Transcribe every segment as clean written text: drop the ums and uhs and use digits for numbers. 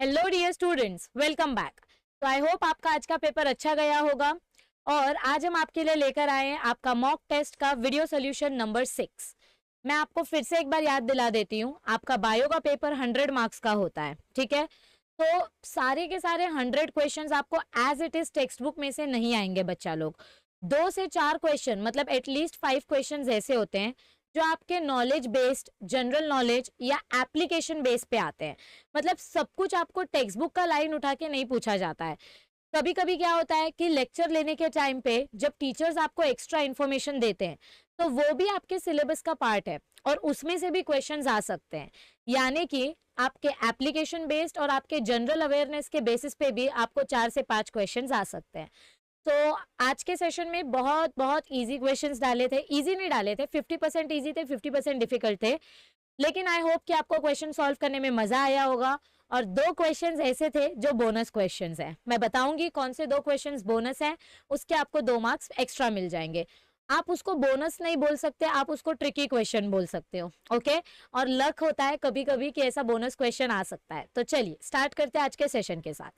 Hello dear students, welcome back. तो I hope आपका आज का पेपर अच्छा गया होगा। और आज हम आपके लिए लेकर आए हैं आपका मॉक टेस्ट का वीडियो सोल्यूशन नंबर 6। मैं आपको फिर से एक बार याद दिला देती हूँ, आपका बायो का पेपर 100 मार्क्स का होता है, ठीक है। तो सारे के सारे 100 क्वेश्चंस आपको as it is text book में से नहीं आएंगे बच्चा लोग। 2 से 4 क्वेश्चन मतलब एटलीस्ट 5 क्वेश्चन ऐसे होते हैं जो आपके नॉलेज बेस्ड, जनरल नॉलेज या एप्लीकेशन बेस पे आते हैं। मतलब सब कुछ आपको टेक्स्ट बुक का लाइन उठा के नहीं पूछा जाता है। कभी कभी क्या होता है कि लेक्चर लेने के टाइम पे जब टीचर्स आपको एक्स्ट्रा इन्फॉर्मेशन देते हैं तो वो भी आपके सिलेबस का पार्ट है और उसमें से भी क्वेश्चंस आ सकते हैं। यानी कि आपके एप्लीकेशन बेस्ड और आपके जनरल अवेयरनेस के बेसिस पे भी आपको 4 से 5 क्वेश्चंस आ सकते हैं। तो आज के सेशन में बहुत बहुत इजी क्वेश्चंस डाले थे, इजी नहीं डाले थे, 50% इजी थे, 50% डिफिकल्ट थे। लेकिन आई होप कि आपको क्वेश्चन सॉल्व करने में मजा आया होगा। और 2 क्वेश्चंस ऐसे थे जो बोनस क्वेश्चंस हैं। मैं बताऊंगी कौन से 2 क्वेश्चंस बोनस हैं, उसके आपको 2 मार्क्स एक्स्ट्रा मिल जाएंगे। आप उसको बोनस नहीं बोल सकते, आप उसको ट्रिकी क्वेश्चन बोल सकते हो, ओके। और लक होता है कभी कभी कि ऐसा बोनस क्वेश्चन आ सकता है। तो चलिए स्टार्ट करते हैं आज के सेशन के साथ।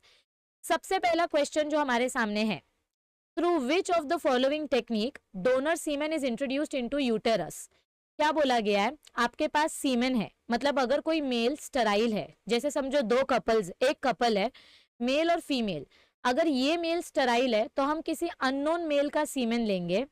सबसे पहला क्वेश्चन जो हमारे सामने है, through which of the following technique donor semen is introduced into uterus. क्या बोला गया है, आपके पास सीमेन है, मतलब अगर कोई मेल स्टराइल है, जैसे समझो 2 कपल्स, एक कपल है मेल और फीमेल, अगर ये मेल स्टराइल है तो हम किसी अननोन मेल का सीमेन लेंगे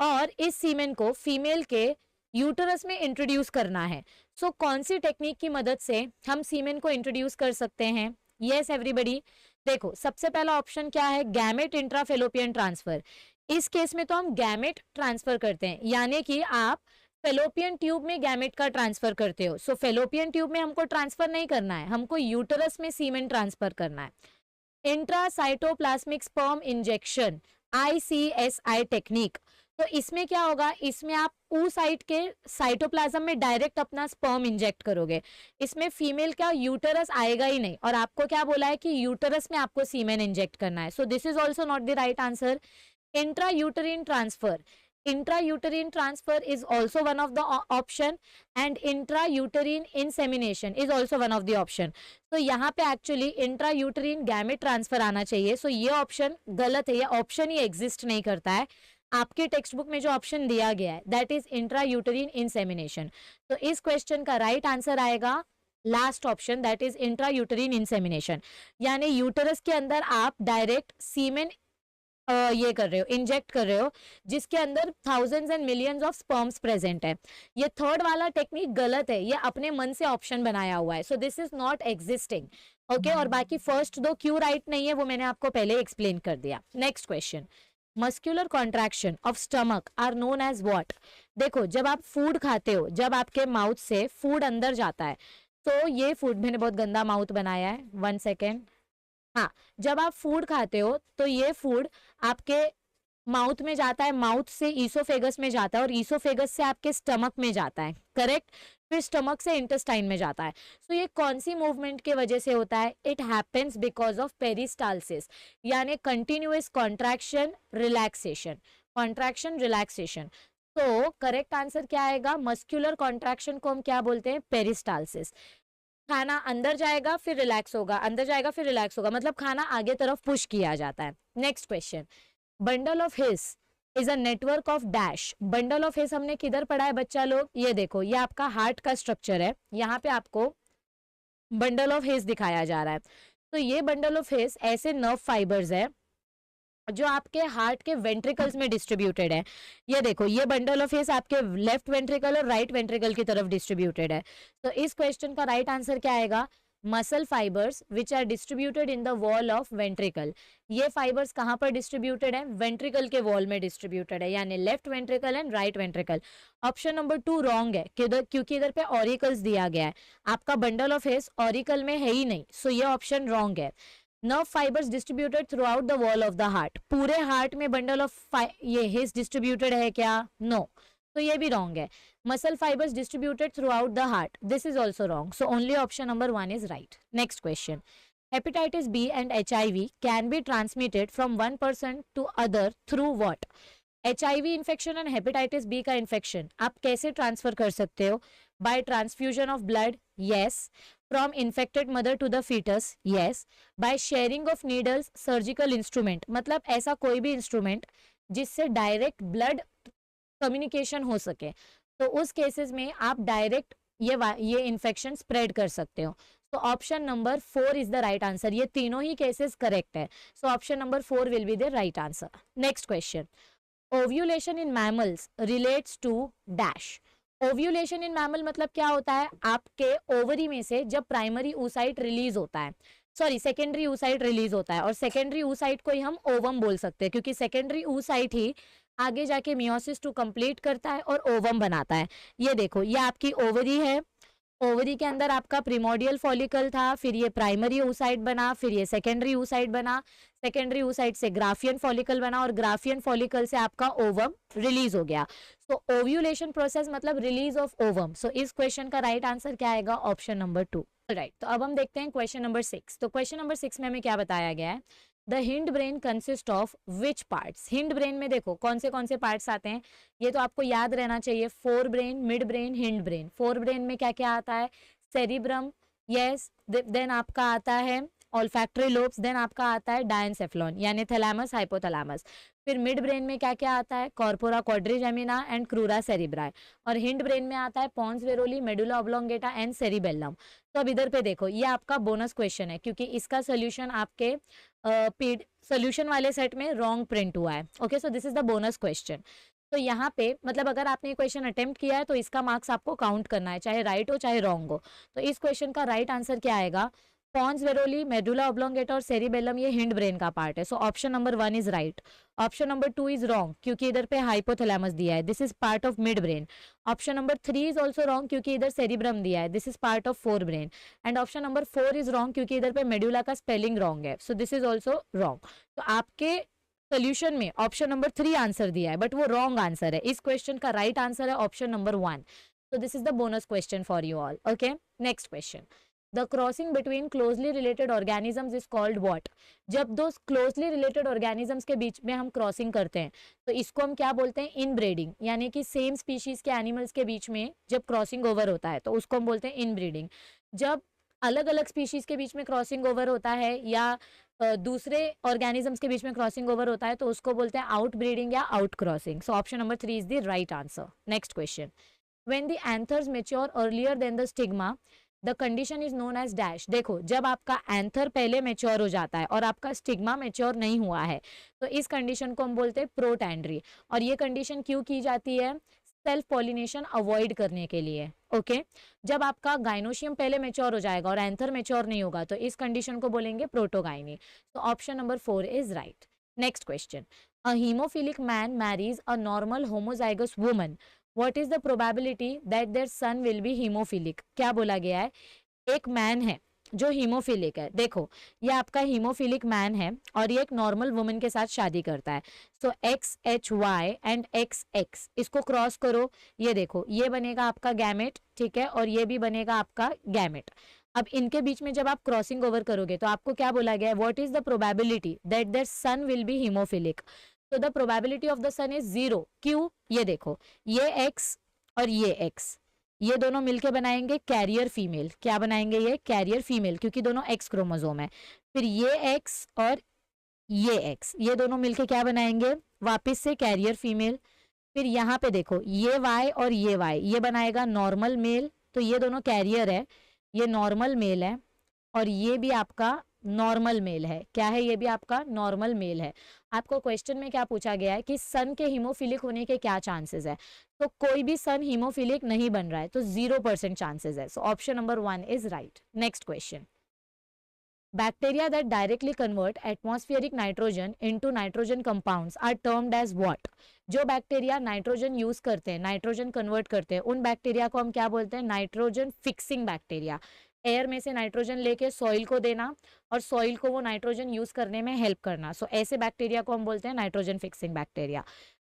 और इस सीमेन को फीमेल के यूटरस में इंट्रोड्यूस करना है। सो कौन सी टेक्निक की मदद से हम सीमेन को इंट्रोड्यूस कर सकते हैं? यस एवरीबडी, देखो सबसे पहला ऑप्शन क्या है, गैमेट इंट्राफेलोपियन ट्रांसफर। इस केस में तो हम गैमेट ट्रांसफर करते हैं, यानी कि आप फेलोपियन ट्यूब में गैमेट का ट्रांसफर करते हो। सो फेलोपियन ट्यूब में हमको ट्रांसफर नहीं करना है, हमको यूटरस में सीमेन ट्रांसफर करना है। Intracytoplasmic sperm injection, ICSI technique. तो इसमें क्या होगा, इसमें आप oocyte के साइटोप्लाज्म में डायरेक्ट अपना स्पर्म इंजेक्ट करोगे। इसमें फीमेल का यूटरस आएगा ही नहीं, और आपको क्या बोला है कि यूटरस में आपको सीमेन इंजेक्ट करना है। So this is also not the right answer. Intrauterine transfer, intrauterine transfer is also one of the option and intrauterine insemination is also one of the option. तो यहाँ पे एक्चुअली intrauterine gamete transfer आना चाहिए। सो ये option गलत है, ये option ही exist नहीं करता है। आपके टेक्स्ट बुक में जो ऑप्शन दिया गया है दैट इज इंट्रायूटेरिन इंसेमिनेशन। तो इस क्वेश्चन का राइट आंसर आएगा last option, that is intrauterine insemination. यानी यूटरस के अंदर आप डायरेक्ट सीमेन ये कर रहे हो, इंजेक्ट कर रहे हो, जिसके अंदर thousands and millions of sperms present है। ये थर्ड वाला टेक्निक गलत है, ये अपने मन से ऑप्शन बनाया हुआ है। So this is not existing, okay. और बाकी फर्स्ट 2 क्यों राइट नहीं है वो मैंने आपको पहले एक्सप्लेन कर दिया। Next question, muscular contraction of stomach are known as what. देखो जब आप फूड खाते हो, जब आपके माउथ से फूड अंदर जाता है, तो ये फूड, मैंने बहुत गंदा माउथ बनाया है, 1 सेकेंड। हाँ, जब आप फूड खाते हो तो ये फूड आपके माउथ में जाता है, माउथ से ईसोफेगस में जाता है और ईसोफेगस से आपके स्टमक में जाता है, करेक्ट। फिर स्टमक से इंटेस्टाइन में जाता है। सो ये कौन सी मूवमेंट के वजह से होता है? It happens because of peristalsis, यानी continuous contraction relaxation, contraction relaxation. तो करेक्ट आंसर क्या आएगा? मस्कुलर कॉन्ट्रैक्शन को हम क्या बोलते हैं? पेरिस्टालसिस। खाना अंदर जाएगा फिर रिलैक्स होगा, अंदर जाएगा फिर रिलैक्स होगा, मतलब खाना आगे तरफ पुश किया जाता है। Next question, bundle of his is a network of dash. Bundle of his हमने किधर पढ़ा है बच्चा लोग? ये देखो, ये आपका हार्ट का स्ट्रक्चर है, यहाँ पे आपको बंडल ऑफ हिस दिखाया जा रहा है। तो ये बंडल ऑफ हिस ऐसे नर्व फाइबर्स है जो आपके हार्ट के वेंट्रिकल्स में डिस्ट्रीब्यूटेड है। ये देखो, ये बंडल ऑफ हिस आपके लेफ्ट वेंट्रिकल और राइट वेंट्रिकल की तरफ डिस्ट्रीब्यूटेड है। तो इस क्वेश्चन का राइट आंसर क्या आएगा? Muscle fibres which are distributed in the wall of ventricle. ये फाइबर्स कहाँ पर डिस्ट्रीब्यूटेड है? वेंट्रिकल के वॉल में डिस्ट्रीब्यूटेड है, यानी left ventricle and right ventricle. Option number 2 wrong है, क्योंकि इधर पे ऑरिकल्स दिया गया है, आपका बंडल ऑफ हिस ऑरिकल में है ही नहीं। सो ये ऑप्शन रॉन्ग है। Nerve fibres distributed throughout the wall of the heart, पूरे हार्ट में बंडल ऑफ ये हिस डिस्ट्रीब्यूटेड है क्या? नो, तो ये भी रॉन्ग है। Muscle fibres distributed throughout the heart, this is also wrong. So only option number 1 is right. Next question, hepatitis B and HIV can be transmitted from one person to other through what. HIV infection and hepatitis B का infection आप कैसे transfer कर सकते हो? By transfusion of blood, yes. From infected mother to the foetus, yes. By sharing of needles, surgical instrument, मतलब ऐसा कोई भी इंस्ट्रूमेंट जिससे डायरेक्ट ब्लड कम्युनिकेशन हो सके, तो उस केसेस में आप डायरेक्ट ये इन्फेक्शन स्प्रेड कर सकते हो. तो option number 4 is the right answer. ये तीनों ही केसेस करेक्ट है. So option number 4 will be the right answer. Next question. Ovulation in mammals relates to dash. Ovulation in mammal मतलब क्या होता है? आपके ओवरी में से जब प्राइमरी oocyte रिलीज होता है, सॉरी सेकेंडरी oocyte रिलीज होता है, और सेकेंडरी oocyte को ही हम ओवम बोल सकते हैं, क्योंकि सेकेंडरी oocyte ही आगे जाके मियोसिस टू कंप्लीट करता है और ओवम बनाता है. ये देखो, ये आपकी ओवरी है. ओवरी के अंदर आपका प्रिमोडियल फॉलिकल था, फिर ये प्राइमरी oocyte बना, फिर ये सेकेंडरी oocyte बना, सेकेंडरी oocyte से ग्राफियन फॉलिकल बना, और ग्राफियन फॉलिकल से आपका ओवम रिलीज हो गया. सो ओव्यूलेशन प्रोसेस मतलब रिलीज ऑफ ओवम. सो इस क्वेश्चन का राइट आंसर क्या आएगा? Option number 2. राइट. तो अब हम देखते हैं क्वेश्चन नंबर 6. तो क्वेश्चन नंबर 6 में हमें क्या बताया गया है? The hind brain consist of which parts. Hind brain में देखो कौन से पार्ट्स आते हैं, ये तो आपको याद रहना चाहिए. Fore brain, mid brain, hind brain. Fore brain में क्या क्या आता है? Cerebrum, yes. देन आपका आता है ऑल्फैक्टरी लोब्स, देन आपका आता है डायनसेफ्लॉन यानी थैलेमस, हाइपोथैलेमस. फिर मिड ब्रेन में क्या क्या आता है? Corpora quadrigemina and crura cerebri. और हिंड ब्रेन में आता है pons varolii, medulla oblongata and cerebellum. तो अब इधर पे देखो, ये आपका बोनस क्वेश्चन है, क्योंकि इसका सोल्यूशन आपके सोल्यूशन वाले सेट में रॉन्ग प्रिंट हुआ है. Okay, so this is the bonus question. तो यहाँ पे मतलब अगर आपने क्वेश्चन अटेम्प्ट किया है तो इसका मार्क्स आपको काउंट करना है, चाहे राइट हो चाहे रॉन्ग हो. तो इस क्वेश्चन का राइट आंसर क्या आएगा? पॉन्स वेरोली, मेडुला ऑब्लोंगेटा और सेरिबेलम ये हिंड ब्रेन का पार्ट है. So option number 1 is right. Option number 2 is wrong, क्योंकि इधर पे हाइपोथैलेमस दिया है, this is part of mid brain. Option number 3 is also wrong, क्योंकि इधर सेरिब्रम दिया है, this is part of fore brain. And option number 4 is wrong, क्योंकि इधर पे मेडुला का स्पेलिंग रॉन्ग है, so this is also wrong. तो आपके सोल्यूशन में ऑप्शन नंबर 3 आंसर दिया है, बट वो रॉन्ग आंसर है. इस क्वेश्चन का राइट आंसर है option number 1. So this is the bonus question for you all. Okay, next question. The crossing between closely related organisms is called what? जब दो closely related organisms के बीच में हम क्रॉसिंग करते हैं तो इसको हम क्या बोलते हैं? इनब्रीडिंग. यानी कि सेम स्पीशीज के एनिमल्स के बीच में जब क्रॉसिंग ओवर होता है तो उसको हम बोलते हैं इनब्रीडिंग. जब अलग अलग स्पीशीज के बीच में क्रॉसिंग ओवर होता है या दूसरे ऑर्गेनिजम्स के बीच में क्रॉसिंग ओवर होता है तो उसको बोलते हैं आउट ब्रीडिंग या out crossing. So option number 3 is the right answer. Next question. When the anthers mature earlier than the stigma, the condition is known as dash. देखो, जब आपका एंथर पहले मेच्योर हो जाता है और आपका स्टिग्मा मेच्योर नहीं हुआ है तो इस कंडीशन को हम बोलते हैं प्रोटैंड्री. और ये कंडीशन क्यों की जाती है? सेल्फ पॉलिनेशन अवॉइड करने के लिए. ओके, जब आपका गाइनोशियम पहले मेच्योर हो जाएगा और एंथर मेच्योर नहीं होगा तो इस कंडीशन को बोलेंगे प्रोटोगाइनी. तो option number 4 is right. Next question. A haemophilic man marries a normal homozygous woman. What is the probability that their son will be hemophilic? क्या बोला गया है? एक मैन है जो हीमोफिलिक है. देखो, ये आपका हीमोफिलिक मैन है और ये एक नॉर्मल वुमन के साथ शादी करता है. सो XHY एंड XX इसको क्रॉस करो, ये देखो ये बनेगा आपका गैमेट, ठीक है, और ये भी बनेगा आपका गैमेट. अब इनके बीच में जब आप क्रॉसिंग ओवर करोगे तो आपको क्या बोला गया है? What is the probability that there son will be haemophilic? तो the probability of the son is 0. क्यों? ये देखो, ये X और ये X ये दोनों मिलके बनाएंगे कैरियर फीमेल. क्या बनाएंगे? ये कैरियर फीमेल, क्योंकि दोनों X क्रोमोसोम है. फिर ये X और ये X ये दोनों मिलके क्या बनाएंगे? वापस से कैरियर फीमेल. फिर यहाँ पे देखो ये Y और ये Y ये बनाएगा नॉर्मल मेल. तो ये दोनों कैरियर है, ये नॉर्मल मेल है और ये भी आपका नॉर्मल मेल है. क्या है? ये भी आपका नॉर्मल मेल है. आपको क्वेश्चन में क्या पूछा गया है कि सन के हीमोफिलिक होने के क्या चांसेस है? तो कोई भी सन हीमोफिलिक नहीं बन रहा है, तो 0% चांसेस है. So option number 1 is right. Next question. Bacteria that directly convert atmospheric nitrogen into nitrogen compounds are termed as what? जो बैक्टीरिया नाइट्रोजन यूज करते हैं, नाइट्रोजन कन्वर्ट करते हैं, उन बैक्टीरिया को हम क्या बोलते हैं? Nitrogen fixing bacteria. एयर में से नाइट्रोजन लेके सॉइल को देना और सॉइल को वो नाइट्रोजन यूज करने में हेल्प करना. सो ऐसे बैक्टीरिया को हम बोलते हैं nitrogen fixing bacteria.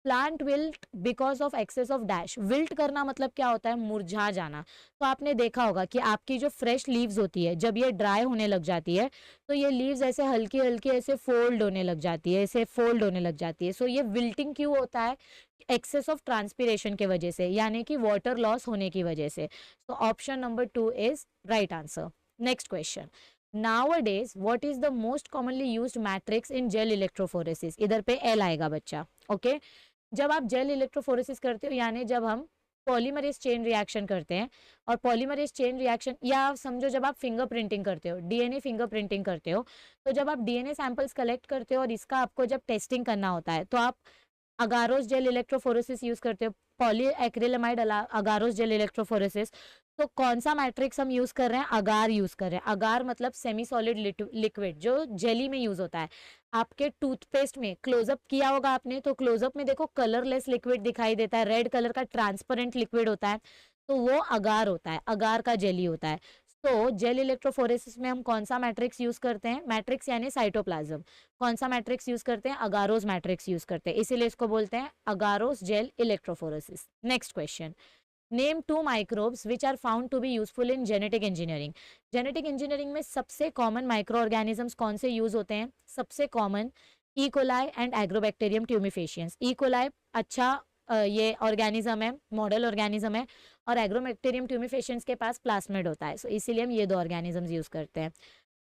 Plant wilt because of excess of dash. Wilt करना मतलब क्या होता है, मुरझा जाना। तो आपने देखा होगा कि आपकी जो फ्रेश लीव्स होती है जब ये ड्राई होने लग जाती है तो ये लीव्स ऐसे हल्की हल्की ऐसे फोल्ड होने लग जाती है, ऐसे फोल्ड होने लग जाती है। सो ये विल्टिंग क्यों होता है, एक्सेस ऑफ ट्रांसपिरेशन की वजह से, यानी कि वाटर लॉस होने की वजह से। तो option number 2 is right answer. Next question, nowadays what is the most commonly used matrix in gel electrophoresis। इधर पे L आएगा बच्चा, ओके। जब आप जेल इलेक्ट्रोफोरेसिस करते हो यानी जब हम पॉलीमरेज चेन रिएक्शन करते हैं, और पॉलीमरेज चेन रिएक्शन, या आप समझो जब आप फिंगर प्रिंटिंग करते हो, डीएनए फिंगर प्रिंटिंग करते हो, तो जब आप डीएनए सैंपल्स कलेक्ट करते हो और इसका आपको जब टेस्टिंग करना होता है तो आप अगारोस जेल इलेक्ट्रोफोरेसिस यूज करते हो, पॉली एक्रिलेमाइड अगारोस जेल इलेक्ट्रोफोरेसिस। तो कौन सा मैट्रिक्स हम यूज कर रहे हैं, अगार यूज कर रहे हैं। अगार मतलब सेमी सॉलिड लिक्विड जो जेली में यूज होता है। आपके टूथपेस्ट में क्लोजअप किया होगा आपने, तो क्लोजअप में देखो कलरलेस लिक्विड दिखाई देता है, रेड कलर का ट्रांसपेरेंट लिक्विड होता है, तो वो अगार होता है, अगार का जेली होता है। तो जेल इलेक्ट्रोफोरेसिस में हम कौन सा मैट्रिक्स यूज करते हैं, मैट्रिक्स यानी साइटोप्लाज्म, कौन सा मैट्रिक्स यूज करते हैं, अगारोस मैट्रिक्स यूज करते हैं, इसीलिए इसको बोलते हैं agarose gel electrophoresis. Next question, name 2 microbes which are found to be useful in genetic engineering. Genetic engineering में सबसे कॉमन माइक्रो ऑर्गेनिजम्स कौन से यूज होते हैं, सबसे common E coli and agrobacterium tumefaciens. E coli अच्छा ये ऑर्गेनिज्म है, मॉडल ऑर्गेनिज्म है, और एग्रोबैक्टीरियम ट्यूमिफेशियंस के पास प्लास्मिड होता है, सो इसीलिए हम ये दो ऑर्गेनिजम्स यूज करते हैं।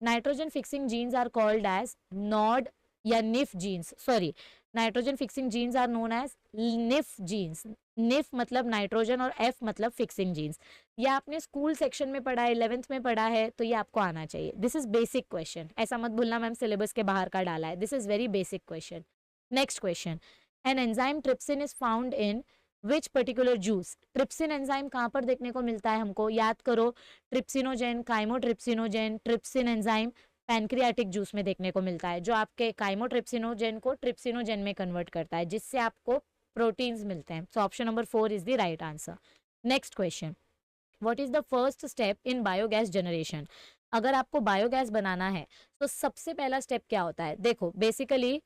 Nitrogen fixing genes are called as nod या nif genes, sorry, nitrogen fixing genes are known as nif genes. Nif मतलब नाइट्रोजन और एफ मतलब फिक्सिंग जीन्स। ये आपने स्कूल सेक्शन में पढ़ा है, 11th में पढ़ा है, तो ये आपको आना चाहिए। दिस इज बेसिक क्वेश्चन, ऐसा मत भूलना मैम सिलेबस के बाहर का डाला है, this is very basic question. Next question, an enzyme trypsin is found in which particular juice. Trypsin enzyme कहाँ पर देखने को मिलता है, हमको याद करो, trypsinogen, काइमोट्रिप्सिनोजेन, trypsin enzyme pancreatic juice में देखने को मिलता है, जो आपके काइमोट्रिप्सिनोजेन को ट्रिप्सिनोजेन में कन्वर्ट करता है, जिससे आपको प्रोटीन्स मिलते हैं। So option number 4 is the right answer. Next question, what is the first step in biogas generation. अगर आपको बायोगैस बनाना है तो सबसे पहला स्टेप क्या होता है, देखो बेसिकली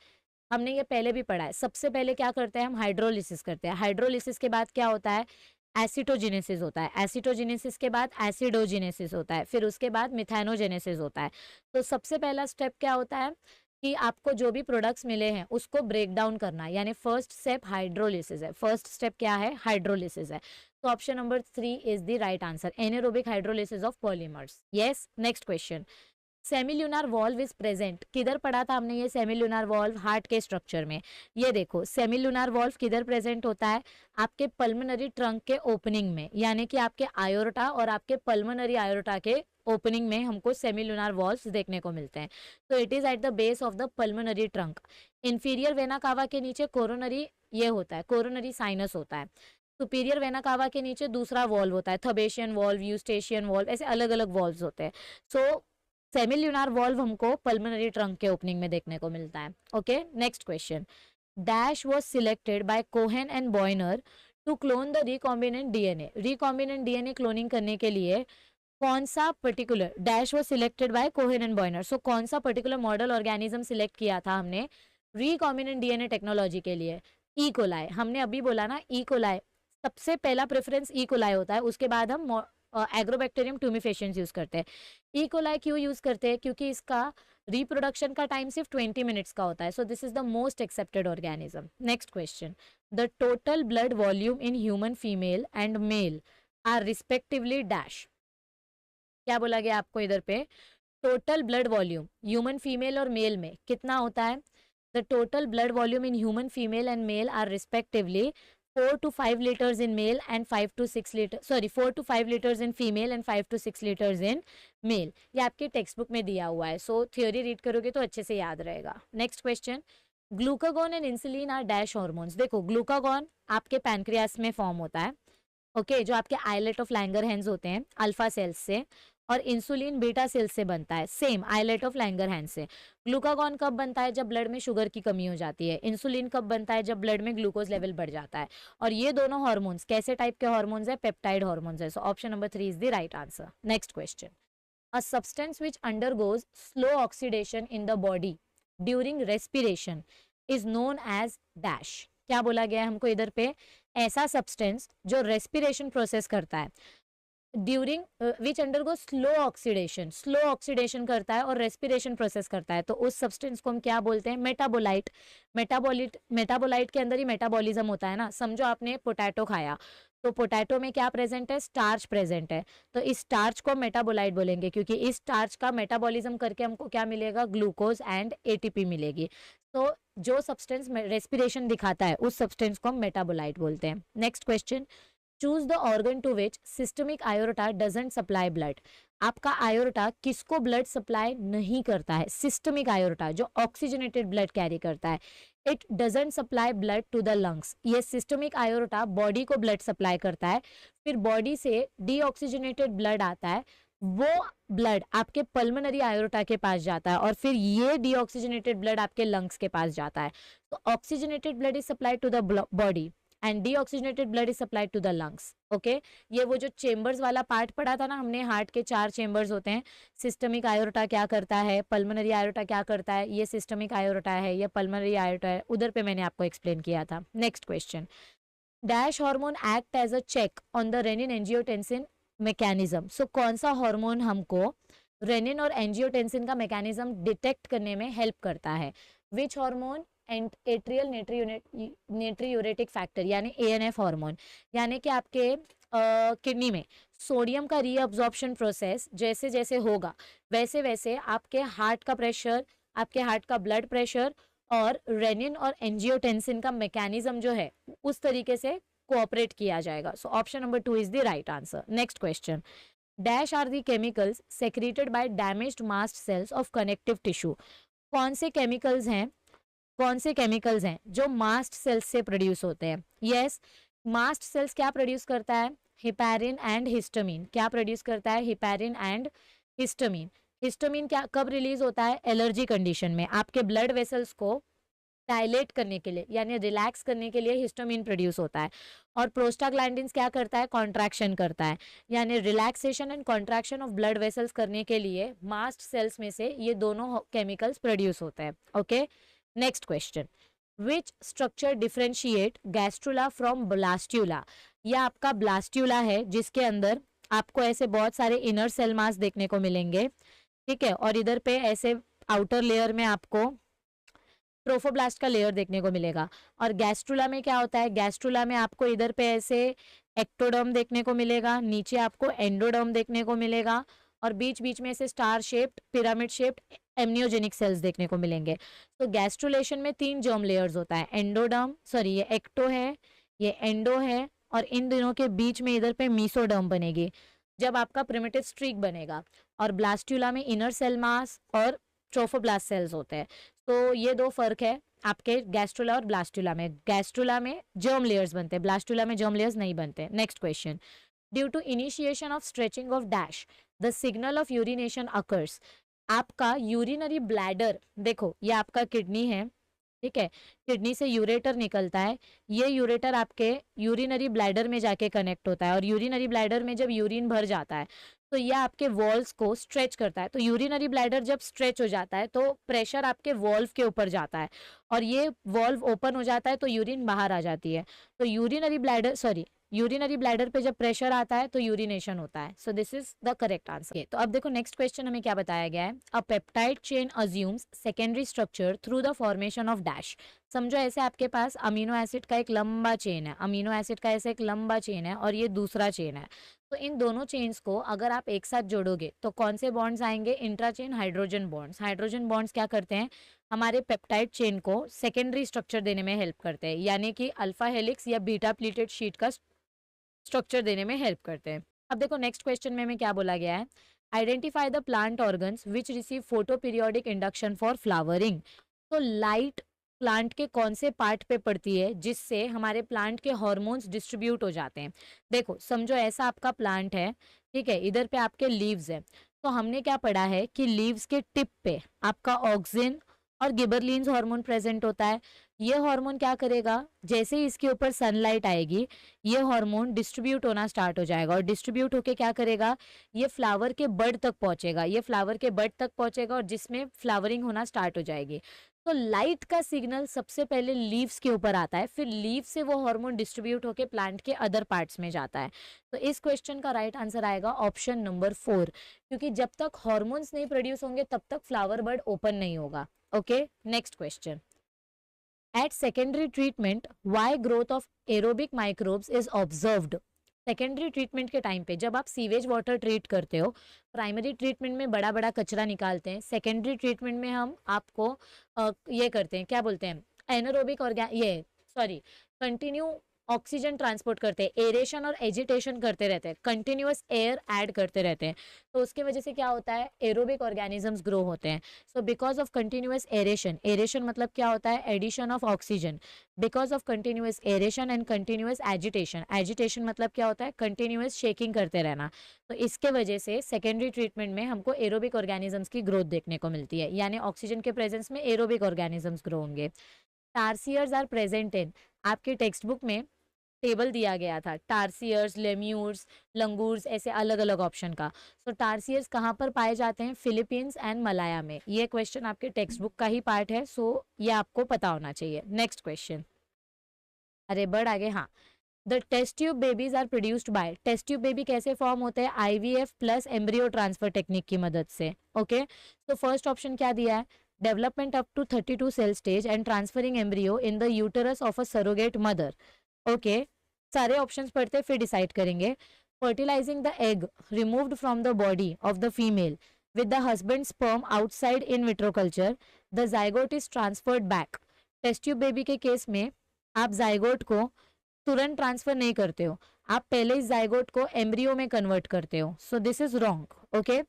हमने ये पहले भी पढ़ा है, सबसे पहले क्या करते हैं हम, हाइड्रोलिसिस करते हैं। हाइड्रोलिसिस के बाद क्या होता है, एसिटोजेनेसिस होता है, एसिटोजेनेसिस के बाद एसिडोजेनेसिस होता है, फिर उसके बाद मिथानोजेनेसिस होता है। तो सबसे पहला स्टेप क्या होता है कि आपको जो भी प्रोडक्ट्स मिले हैं उसको ब्रेक डाउन करना, यानी फर्स्ट स्टेप हाइड्रोलिसिस है। फर्स्ट स्टेप क्या है, हाइड्रोलिसिस है। तो option number 3 is the right answer, anaerobic hydrolysis of polymers. Yes, next question, semilunar valve is present, किधर पढ़ा था हमने ये सेमिल्यूनार वॉल्व, हार्ट के स्ट्रक्चर में। ये देखो सेमिल्यूनार वॉल्व किधर प्रेजेंट होता है, आपके पल्मोनरी ट्रंक के ओपनिंग में, यानी कि आपके आयोर्टा और आपके पल्मोनरी आयोर्टा के ओपनिंग में हमको सेमिल्यूनार वॉल्व्स देखने को मिलते हैं। तो it is at the base of the pulmonary trunk. Inferior vena cava के नीचे कोरोनरी ये होता है, कोरोनरी साइनस होता है। सुपीरियर वेना कावा के नीचे दूसरा वॉल्व होता है, थबेशियन वॉल्व, यूस्टेशियन वॉल्व, ऐसे अलग अलग वॉल्व्स होते हैं। सो सेमिल्यूनार वॉल्व हमको पल्मोनरी ट्रंक के ओपनिंग में देखने को मिलता है। Okay, next question, dash was selected by Cohen and Boyer to clone the recombinant DNA. Recombinant DNA cloning करने के लिए कौन सा particular, dash was selected by Cohen and Boyer, so कौन सा पर्टिकुलर मॉडल ऑर्गेनिज्म सिलेक्ट किया था हमने रिकॉम्बिनेंट डीएनए टेक्नोलॉजी के लिए, ई कोलाई। हमने अभी बोला ना ई कोलाई, सबसे पहला प्रेफरेंस ई कोलाई होता है, उसके बाद हम एग्रोबैक्टीरियम ट्यूमिफेशियंस यूज करते हैं। ई कोलाई क्यों यूज करते हैं, क्योंकि इसका रिप्रोडक्शन का टाइम सिर्फ 20 मिनट्स का होता है। So this is the most accepted organism. Next question, the total blood volume in human female and male are respectively dash. क्या बोला गया आपको इधर पे, total blood volume human female और मेल में कितना होता है, the total blood volume in human female and male are respectively 4 to 5 liters in male and 5 to 6 liters, sorry 4 to 5 liters in female and 5 to 6 liters in male। ये आपके text book में दिया हुआ है, सो थ्योरी रीड करोगे तो अच्छे से याद रहेगा। Next question, glucagon and insulin are dash hormones. देखो ग्लूकागॉन आपके पैनक्रियास में फॉर्म होता है, ओके, जो आपके आइलेट ऑफ लैंगरहैंस होते हैं अल्फा सेल्स से, और इंसुलिन बीटा सेल्स से बनता है, सेम आइलेट ऑफ लैंगरहैंस से। ग्लूकागॉन कब बनता है, जब ब्लड में शुगर की कमी हो जाती है। इंसुलिन कब बनता है, जब ब्लड में ग्लूकोज लेवल बढ़ जाता है। और ये दोनों हार्मोन्स कैसे टाइप के हार्मोन्स है, पेप्टाइड हार्मोन्स है। So option number 3 is the right answer. Next question, a substance which undergoes slow oxidation in the body during respiration is known as dash. क्या बोला गया है हमको इधर पे, ऐसा सब्सटेंस जो रेस्पिरेशन प्रोसेस करता है during which undergo slow oxidation करता है और रेस्पिरेशन प्रोसेस करता है, तो उस सब्सटेंस को हम क्या बोलते हैं, मेटाबोलाइट। मेटाबोलाइट के अंदर ही मेटाबॉलिज्म होता है ना। समझो आपने पोटैटो खाया, तो पोटैटो में क्या प्रेजेंट है, स्टार्च प्रेजेंट है, तो इस स्टार्च को मेटाबोलाइट बोलेंगे क्योंकि इस स्टार्च का मेटाबॉलिज्म करके हमको क्या मिलेगा, ग्लूकोज एंड एटीपी मिलेगी। तो जो सब्सटेंस रेस्पिरेशन दिखाता है उस सब्सटेंस को हम मेटाबोलाइट बोलते हैं। Next question, choose the organ to which systemic aorta doesn't supply blood. आपका आयोटा किसको ब्लड सप्लाई नहीं करता है, सिस्टमिक आयोटा जो ऑक्सीजनेटेड ब्लड कैरी करता है। It doesn't supply blood to the lungs. ये सिस्टमिक आयोटा बॉडी को ब्लड सप्लाई करता है, फिर बॉडी से डीऑक्सीजनेटेड ब्लड आता है, वो ब्लड आपके पल्मोनरी आयोटा के पास जाता है और फिर ये डीऑक्सीजनेटेड ब्लड आपके लंग्स के पास जाता है। तो oxygenated blood is supplied to the body and deoxygenated blood is supplied to the lungs. Okay, ये वो जो चेंबर्स वाला पार्ट पढ़ा था ना हमने, हार्ट के 4 चेंबर्स होते हैं, सिस्टमिक आयोटा क्या करता है, पल्मोनरी आयोटा क्या करता है, ये सिस्टमिक आयोटा है, ये पल्मोनरी आयोटा है, उधर पे मैंने आपको एक्सप्लेन किया था। Next question, dash hormone act as a check on the renin angiotensin mechanism. So कौन सा हार्मोन हमको रेनिन और एंजियोटेंसिन का मैकेनिज्म डिटेक्ट करने में हेल्प करता है, विच हार्मोन, एट्रियल नेट्रियूरेटिक फैक्टर यानी एएनएफ हार्मोन। यानी कि आपके किडनी में सोडियम का रीअब्जॉर्प्शन प्रोसेस जैसे जैसे होगा वैसे वैसे आपके हार्ट का प्रेशर, आपके हार्ट का ब्लड प्रेशर और रेनिन और एंजियोटेंसिन का मैकेनिज्म जो है उस तरीके से कोऑपरेट किया जाएगा। So option number 2 is the right answer. Next question, dash are the chemicals secreted by damaged mast cells of connective tissue. कौन से केमिकल्स हैं, कौन से केमिकल्स हैं जो मास्ट सेल्स से प्रोड्यूस होते हैं। यस, मास्ट सेल्स क्या प्रोड्यूस करता है, हिपैरिन एंड हिस्टामिन। क्या प्रोड्यूस करता है, हिपैरिन एंड हिस्टामिन। हिस्टामिन क्या कब रिलीज होता है, एलर्जी कंडीशन में। आपके ब्लड वेसल्स को डायलेट करने के लिए यानी रिलैक्स करने के लिए हिस्टामिन प्रोड्यूस होता है। और प्रोस्टाग्लैंडिन्स क्या करता है, कॉन्ट्रैक्शन करता है, यानी relaxation and contraction of blood vessels करने के लिए मास्ट सेल्स में से ये दोनों केमिकल्स प्रोड्यूस होते हैं। Okay, next question, which structure differentiate gastrula from blastula. यह आपका ब्लास्ट्यूला है जिसके अंदर आपको ऐसे बहुत सारे इनर सेल मास देखने को मिलेंगे, ठीक है, और इधर पे ऐसे आउटर लेयर में आपको ट्रोफोब्लास्ट का लेयर देखने को मिलेगा। और गैस्ट्रुला में क्या होता है, गैस्ट्रुला में आपको इधर पे ऐसे एक्टोडर्म देखने को मिलेगा, नीचे आपको एंडोडर्म देखने को मिलेगा और बीच बीच में से star shaped, pyramid shaped amniogenic sales देखने को मिलेंगे। तो गैस्ट्रुलेशन में 3 जर्म लेयर्स होता है, एंडोडर्म, सॉरी ये एक्टो है, ये एंडो है और इन दोनों के बीच में इधर पे मीसोडर्म बनेगी जब आपका प्रिमिटिव स्ट्रीक बनेगा। और ब्लास्ट्यूला में इनर सेल मास और ट्रोफोब्लास्ट सेल्स होते हैं। तो ये 2 फर्क है आपके गैस्ट्रुला और ब्लास्ट्यूला में। गैस्ट्रुला में जर्म लेयर्स बनते हैं, ब्लास्ट्यूला में जर्म लेयर्स नहीं बनते। Next question, due to initiation of stretching of dash the signal of urination occurs. आपका यूरिनरी ब्लैडर, देखो ये आपका किडनी है, ठीक है, किडनी से यूरेटर निकलता है, ये यूरेटर आपके यूरिनरी ब्लैडर में जाके कनेक्ट होता है और यूरिनरी ब्लैडर में जब यूरिन भर जाता है तो यह आपके वॉल्व्स को स्ट्रेच करता है। तो यूरिनरी ब्लैडर जब स्ट्रेच हो जाता है तो प्रेशर आपके वॉल्व के ऊपर जाता है और ये वॉल्व ओपन हो जाता है तो यूरिन बाहर आ जाती है। तो यूरिनरी ब्लैडर पे जब प्रेशर आता है तो यूरिनेशन होता है। So this is the correct answer. तो अब देखो नेक्स्ट क्वेश्चन हमें क्या बताया गया है, अ peptide chain assumes secondary structure through the formation of dash. समझो ऐसे आपके पास अमीनो एसिड का एक लंबा चेन है, अमीनो एसिड का ऐसे एक लंबा चेन है और ये दूसरा चेन है। तो इन दोनों चेन्स को अगर आप एक साथ जोड़ोगे तो कौन से बॉन्ड्स आएंगे, इंट्राचेन हाइड्रोजन बॉन्ड्स। हाइड्रोजन बॉन्ड्स क्या करते हैं, हमारे पेप्टाइड चेन को सेकेंडरी स्ट्रक्चर देने में हेल्प करते हैं, यानी कि अल्फा हेलिक्स या बीटा प्लीटेड शीट का स्ट्रक्चर देने में हेल्प करते हैं। अब देखो नेक्स्ट क्वेश्चन में हमें क्या बोला गया है, identify the plant organs which receive photo periodic induction for flowering. तो लाइट प्लांट के कौन से पार्ट पे पड़ती है जिससे हमारे प्लांट के हार्मोन्स डिस्ट्रीब्यूट हो जाते हैं। देखो समझो ऐसा आपका प्लांट है, ठीक है, इधर पे आपके लीव्स है, तो हमने क्या पढ़ा है कि लीव्स के टिप पे आपका ऑक्सिन और गिबरलिन्स हार्मोन प्रेजेंट होता है। ये हार्मोन क्या करेगा, जैसे ही इसके ऊपर सनलाइट आएगी ये हार्मोन डिस्ट्रीब्यूट होना स्टार्ट हो जाएगा और डिस्ट्रीब्यूट होके क्या करेगा, ये फ्लावर के बड तक पहुंचेगा, ये फ्लावर के बड तक पहुंचेगा और जिसमें फ्लावरिंग होना स्टार्ट हो जाएगी। तो लाइट का सिग्नल सबसे पहले लीव्स के ऊपर आता है, फिर लीव से वो हार्मोन डिस्ट्रीब्यूट होके प्लांट के अदर पार्ट्स में जाता है। तो इस क्वेश्चन का राइट आंसर आएगा ऑप्शन नंबर 4, क्योंकि जब तक हार्मोन्स नहीं प्रोड्यूस होंगे तब तक फ्लावर बड ओपन नहीं होगा। Okay, next question. At secondary treatment why growth of aerobic microbes is observed. Secondary treatment के टाइम पे जब आप सीवेज वाटर ट्रीट करते हो, प्राइमरी ट्रीटमेंट में बड़ा बड़ा कचरा निकालते हैं, सेकेंडरी ट्रीटमेंट में हम आपको ये करते हैं, क्या बोलते हैं, एनारोबिक ये सॉरी कंटिन्यू ऑक्सीजन ट्रांसपोर्ट करते हैं, एरेशन और एजिटेशन करते रहते हैं, कंटिन्यूअस एयर ऐड करते रहते हैं। तो उसके वजह से क्या होता है, एरोबिक ऑर्गेनिजम्स ग्रो होते हैं। So because of continuous aeration, aeration मतलब क्या होता है, addition of oxygen, because of continuous aeration and continuous agitation, agitation मतलब क्या होता है, कंटिन्यूअस शेकिंग करते रहना। तो इसके वजह से सेकेंडरी ट्रीटमेंट में हमको एरोबिक ऑर्गेनिजम्स की ग्रोथ देखने को मिलती है, यानी ऑक्सीजन के प्रेजेंस में एरोबिक ऑर्गेनिजम्स ग्रो होंगे। टार्सियर्स आर प्रेजेंट इन, आपके टेक्स्ट बुक में टेबल दिया गया था, टार्सियर्स, लेम्यूर्स, लंगूर्स, ऐसे अलग अलग ऑप्शन का। सो टार्सियर्स कहाँ पर पाए जाते हैं, फिलीपींस एंड मलाया में। ये क्वेश्चन आपके टेक्स्ट बुक का ही पार्ट है, सो ये आपको पता होना चाहिए। नेक्स्ट क्वेश्चन, अरे बढ़ आगे, हाँ। The test tube babies are produced by, test tube baby कैसे फॉर्म होते हैं, IVF plus embryo transfer technique की मदद से। ओके, तो फर्स्ट ऑप्शन क्या दिया है, development up to 32 cell stage and transferring embryo in the uterus of a surrogate mother. Okay, सारे ऑप्शंस पढ़ते फिर डिसाइड करेंगे। Fertilising the egg removed from the body of the female with the husband sperm outside in vitro culture, the zygote is transferred back. Test tube baby के case में आप zygote को तुरंत transfer नहीं करते हो, आप पहले इस जाइगोट को एम्ब्रियो में कन्वर्ट करते हो। सो this is wrong. Okay,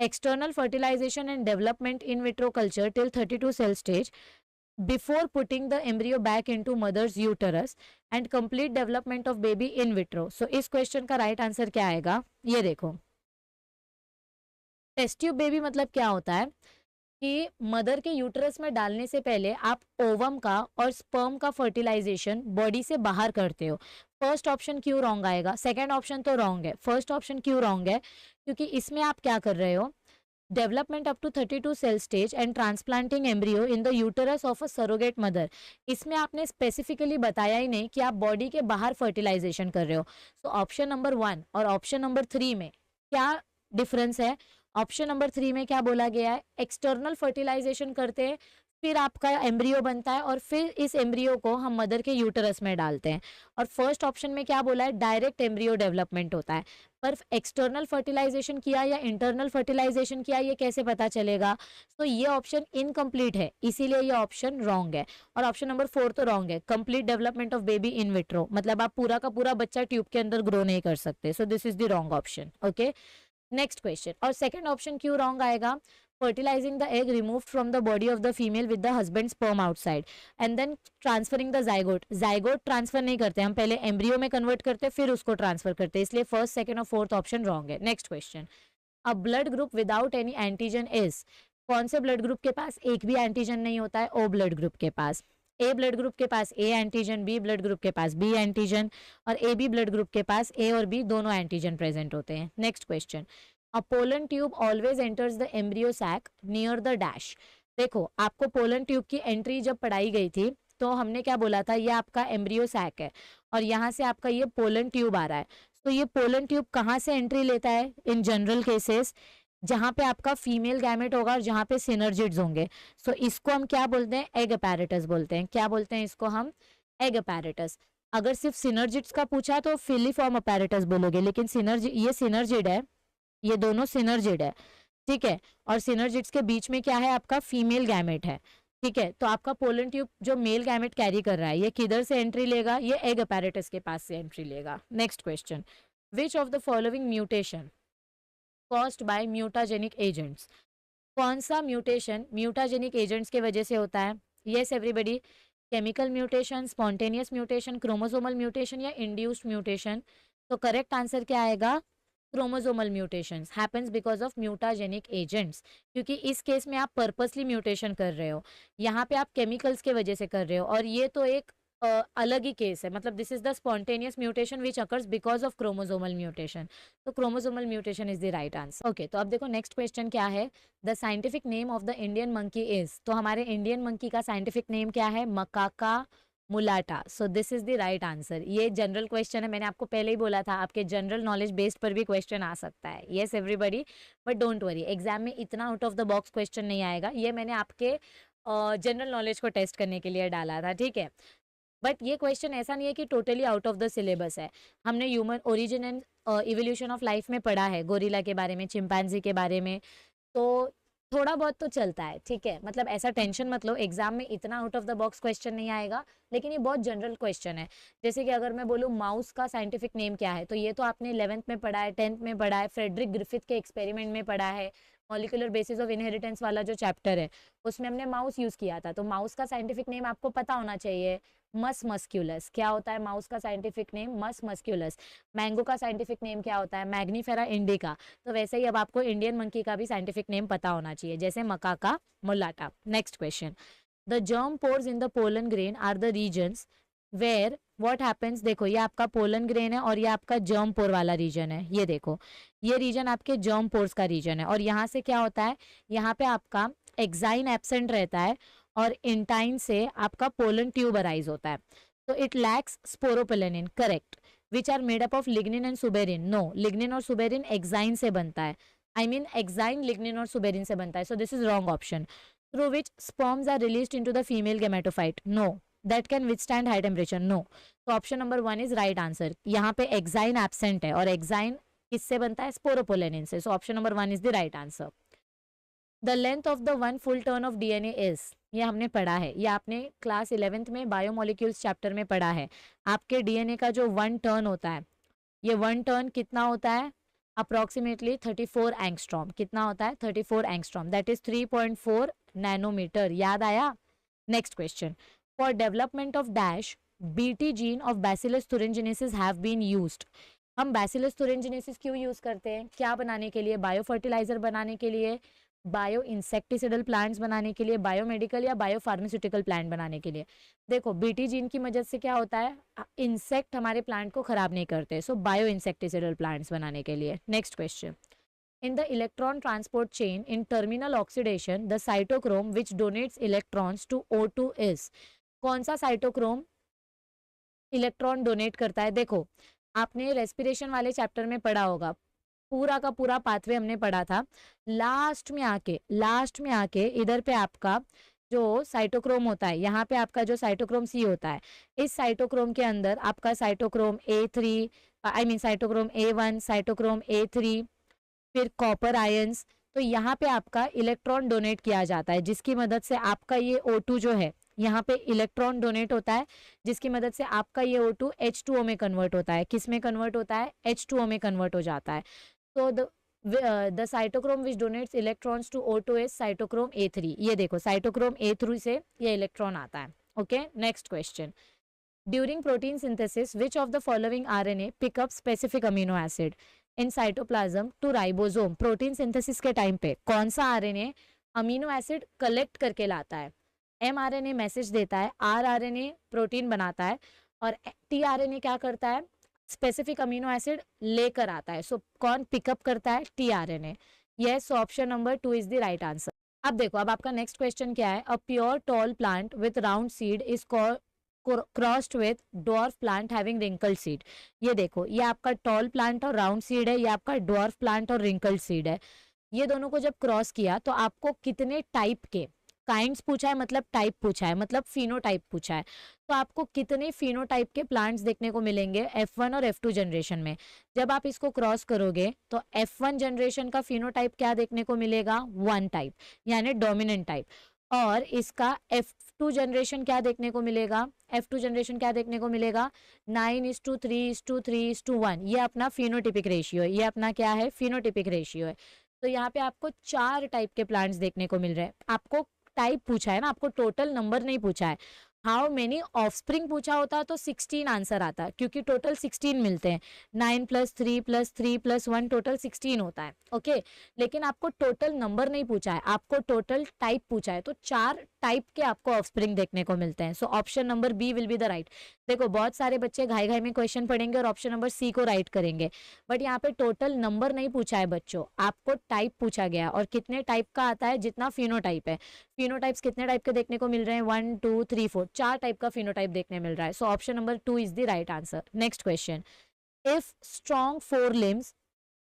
external fertilization and development in vitro culture till 32 cell stage before putting the embryo back into mother's uterus and complete development of baby in vitro. So इस question का right answer क्या आएगा, ये देखो। Test tube baby मतलब क्या होता है कि मदर के यूटरस में डालने से पहले आप ओवम का और स्पर्म का फर्टिलाइजेशन बॉडी से बाहर करते हो। फर्स्ट ऑप्शन क्यों रॉन्ग आएगा, सेकंड ऑप्शन तो रॉन्ग है, फर्स्ट ऑप्शन क्यों रॉन्ग है, क्योंकि इसमें आप क्या कर रहे हो, development up to 32 cell stage and transplanting embryo in the uterus of a surrogate mother. इसमें आपने स्पेसिफिकली बताया ही नहीं कि आप बॉडी के बाहर फर्टिलाइजेशन कर रहे हो। सो ऑप्शन नंबर 1 और ऑप्शन नंबर 3 में क्या डिफरेंस है, ऑप्शन नंबर 3 में क्या बोला गया है, एक्सटर्नल फर्टिलाइजेशन करते हैं, फिर आपका एम्ब्रियो बनता है और फिर इस एम्ब्रियो को हम मदर के यूटरस में डालते हैं। और फर्स्ट ऑप्शन में क्या बोला है, डायरेक्ट एम्ब्रियो डेवलपमेंट होता है। पर एक्सटर्नल फर्टिलाइजेशन किया या इंटरनल फर्टिलाइजेशन किया, ये कैसे पता चलेगा। तो ये ऑप्शन इनकम्प्लीट है, इसीलिए ये ऑप्शन रॉन्ग है। और ऑप्शन नंबर 4 तो रॉन्ग है, complete development of baby in vitro, मतलब आप पूरा का पूरा बच्चा ट्यूब के अंदर ग्रो नहीं कर सकते। सो this is the wrong option. Okay, next question. और सेकंड ऑप्शन क्यों रॉन्ग आएगा, fertilizing the egg removed from the body of the female with the husband sperm outside and then transferring the zygote, zygote transfer नहीं करते हम, पहले embryo में convert करते फिर उसको ट्रांसफर करते, इसलिए फर्स्ट सेकंड और फोर्थ ऑप्शन रॉन्ग है। Next question, a blood group without any antigen is, कौन से ब्लड ग्रुप के पास एक भी एंटीजन नहीं होता है, ओ ब्लड ग्रुप के पास। ए ब्लड ग्रुप के पास A antigen, B blood group के पास बी एंटीजन, और ए बी ब्लड ग्रुप के पास ए और बी दोनों एंटीजन प्रेजेंट होते हैं। Next question, A pollen tube always enters the embryo sac near the dash। देखो, आपको पोलन ट्यूब की एंट्री जब पढ़ाई गई थी तो हमने क्या बोला था, ये आपका एम्ब्रियो सैक है और यहाँ से आपका ये पोलन ट्यूब आ रहा है। तो ये पोलन ट्यूब कहाँ से एंट्री लेता है इन जनरल केसेस, जहाँ पे आपका फीमेल गैमेट होगा और जहाँ पे सिनर्जिड्स होंगे। सो इसको हम क्या बोलते हैं, एग अपैरेटस बोलते हैं। क्या बोलते हैं इसको हम, एग अपैरेटस। अगर सिर्फ सिनर्जिड्स का पूछा तो फिलीफॉर्म अपैरेटस बोलोगे, लेकिन ये सिनर्जिड है, ये दोनों सिनर्जिड है, ठीक है। और सिनर्जिड्स के बीच में क्या है, आपका फीमेल गैमेट है, ठीक है। तो आपका पोलन ट्यूब जो मेल गैमेट कैरी कर रहा है, ये किधर से एंट्री लेगा, ये एग अपैरेटस के पास से एंट्री लेगा। Next question, which of the following mutation caused by mutagenic agents, कौन सा म्यूटेशन म्यूटाजेनिक एजेंट्स के वजह से होता है। Yes everybody, chemical mutation, spontaneous mutation, chromosomal mutation या इंड्यूस्ड म्यूटेशन। तो करेक्ट आंसर क्या आएगा, chromosomal mutations happens because of mutagenic agents, क्योंकि इस केस में आप पर्पसली म्यूटेशन कर रहे हो, यहाँ पे आप केमिकल्स के वजह से कर रहे हो। और ये तो एक अलग ही केस है, मतलब this is the spontaneous mutation which occurs because of chromosomal mutation, तो chromosomal mutation is the right answer. Okay, तो अब देखो नेक्स्ट क्वेश्चन क्या है, the scientific name of the Indian monkey is, तो हमारे इंडियन मंकी का साइंटिफिक नेम क्या है, Macaca mulatta, so this is the right answer. ये जनरल क्वेश्चन है, मैंने आपको पहले ही बोला था आपके जनरल नॉलेज बेस्ड पर भी क्वेश्चन आ सकता है, yes everybody, but don't worry exam में इतना out of the box question नहीं आएगा, ये मैंने आपके जनरल नॉलेज को टेस्ट करने के लिए डाला था, ठीक है। बट ये क्वेश्चन ऐसा नहीं है कि totally out of the syllabus है, हमने human origin and evolution of life में पढ़ा है, गोरिल्ला के बारे में, चिंपैंजी के बारे में, तो थोड़ा बहुत तो चलता है, ठीक है, मतलब ऐसा टेंशन मत लो, एग्जाम में इतना out of the box question नहीं आएगा, लेकिन ये बहुत जनरल क्वेश्चन है। जैसे कि अगर मैं बोलूँ माउस का साइंटिफिक नेम क्या है, तो ये तो आपने 11th में पढ़ा है, 10th में पढ़ा है, फ्रेडरिक ग्रिफिथ के एक्सपेरिमेंट में पढ़ा है, मॉलिक्यूलर बेसिस ऑफ इनहेरिटेंस वाला जो चैप्टर है उसमें हमने माउस यूज किया था, तो माउस का साइंटिफिक नेम आपको पता होना चाहिए, मस मस्क्यूलस। क्या होता है माउस का साइंटिफिक नेम, मस मस्क्यूलस। मैंगो का साइंटिफिक नेम क्या होता है, मैग्नीफेरा इंडिका। तो वैसे ही अब आपको इंडियन मंकी का भी साइंटिफिक नेम पता होना चाहिए, जैसे Macaca mulatta. Next question, the germ pores in the pollen grain are the regions where what happens, देखो ये आपका पोलन ग्रेन है और ये आपका जर्म पोर वाला रीजन है, ये देखो ये रीजन आपके जर्म पोर्स का रीजन है, और यहाँ से क्या होता है, यहाँ पे आपका एक्साइन एब्सेंट रहता है और इंटाइन से आपका पोलन ट्यूब अराइज होता है, तो it lacks sporopollenin, correct, which are made up of lignin and suberin, no, lignin और सुबेरिन एक्साइन से बनता है, आई मीन एक्साइन लिग्निन और सुबेरिन से बनता है, so this is wrong option. Through which sperms are released into the female gametophyte, no, that can withstand high temperature, no, तो option number 1 is right answer. यहाँ पे exine absent है और exine किससे बनता है, स्पोरोपोलेनिन से, so option number 1 is the right answer. The length of the one full turn off DNA is, ये हमने पढ़ा है, ये आपने क्लास 11th में बायोमोलिक्यूल्स चैप्टर में पढ़ा है, आपके डीएनए का जो वन टर्न होता है, ये वन टर्न कितना होता है, अप्रोक्सीमेटली 34 एंगस्ट्रॉम, कितना होता है 34 एंगस्ट्रॉम, दैट इज 3.4 नैनोमीटर, याद आया। Next question, for development of dash BT gene of Bacillus thuringiensis have been used, हम बैसिलस thuringiensis क्यों यूज करते हैं, क्या बनाने के लिए, बायो फर्टिलाइजर बनाने के लिए, बायो इंसेक्टिसाइडल प्लांट्स बनाने के लिए, बायोमेडिकल या बायो फार्मास्यूटिकल प्लांट बनाने के लिए। देखो बीटी जीन की मदद से क्या होता है, इंसेक्ट हमारे प्लांट को खराब नहीं करते, सो बायो इंसेक्टिसाइडल प्लांट्स बनाने के लिए। Next question, in the electron transport chain in terminal oxidation the cytochrome which donates electrons to O2 is, कौन सा साइटोक्रोम इलेक्ट्रॉन डोनेट करता है, देखो आपने रेस्पिरेशन वाले चैप्टर में पढ़ा होगा, पूरा का पूरा पाथवे हमने पढ़ा था, लास्ट में आके इधर पे आपका जो साइटोक्रोम होता है, यहाँ पे आपका जो साइटोक्रोम सी होता है, इस साइटोक्रोम के अंदर आपका cytochrome A3, I mean cytochrome A1, cytochrome A3, फिर कॉपर आयंस, तो यहाँ पे आपका इलेक्ट्रॉन डोनेट किया जाता है, जिसकी मदद से आपका ये O2 जो है, यहाँ पे इलेक्ट्रॉन डोनेट होता है, जिसकी मदद से आपका ये O2 H2O में कन्वर्ट होता है, किस में कन्वर्ट होता है, H2O में कन्वर्ट हो जाता है। तो the cytochrome which donates electrons to O2 is cytochrome A3, ये देखो साइटोक्रोम A3 से ये इलेक्ट्रॉन आता है। Okay, next question, during protein synthesis which of the following RNA pick up specific amino acid in cytoplasm to ribosome, protein synthesis के time पे कौन सा RNA अमीनो एसिड कलेक्ट करके लाता है, mRNA मैसेज देता है, rRNA प्रोटीन बनाता है, और tRNA क्या करता है, स्पेसिफिक अमीनो एसिड लेकर आता है, सो कौन पिकअप करता है, tRNA, yes, so option number 2 is the right answer. अब देखो, अब आपका नेक्स्ट क्वेश्चन क्या है, a pure tall plant with round seed is crossed with dwarf plant having wrinkled seed, ये देखो ये आपका टॉल प्लांट और राउंड सीड है, ये आपका डॉर्फ प्लांट और रिंकल्ड सीड है, ये दोनों को जब क्रॉस किया तो आपको कितने टाइप के, काइंड्स पूछा है मतलब टाइप पूछा है, मतलब फिनोटाइप पूछा है, तो आपको कितने फिनोटाइप के प्लांट्स देखने को मिलेंगे F1 और F2 जनरेशन में। जब आप इसको क्रॉस करोगे तो F1 जनरेशन का फिनोटाइप क्या देखने को मिलेगा, 1 टाइप, यानी डोमिनेंट टाइप, और इसका F2 जनरेशन क्या देखने को मिलेगा, F2 जनरेशन क्या देखने को मिलेगा, 9:3:3:1, ये अपना फिनोटिपिक रेशियो है, ये अपना क्या है, फिनोटिपिक रेशियो है। तो यहाँ पे आपको 4 टाइप के प्लांट्स देखने को मिल रहे हैं, आपको टाइप पूछा है ना, आपको टोटल नंबर नहीं पूछा है, हाउ मेनी ऑफस्प्रिंग पूछा होता तो 16 आंसर आता, क्योंकि टोटल 16 मिलते हैं, 9 + 3 + 3 + 1 टोटल 16 होता है। ओके, लेकिन आपको टोटल नंबर नहीं पूछा है, आपको टोटल टाइप पूछा है, तो 4 टाइप के आपको ऑफस्प्रिंग देखने को मिलते हैं। So option number B will be the right. देखो बहुत सारे बच्चे घाई घाई में क्वेश्चन पढ़ेंगे और ऑप्शन नंबर सी को राइट करेंगे, बट यहाँ पे टोटल नंबर नहीं पूछा है बच्चों, आपको टाइप पूछा गया, और कितने टाइप का आता है, जितना फिनोटाइप है। फिनोटाइप्स कितने टाइप के देखने को मिल रहे हैं, 1 2 3 4, 4 टाइप का फिनोटाइप देखने मिल रहा है। So option number 2 is the right answer. Next question, if strong four limbs,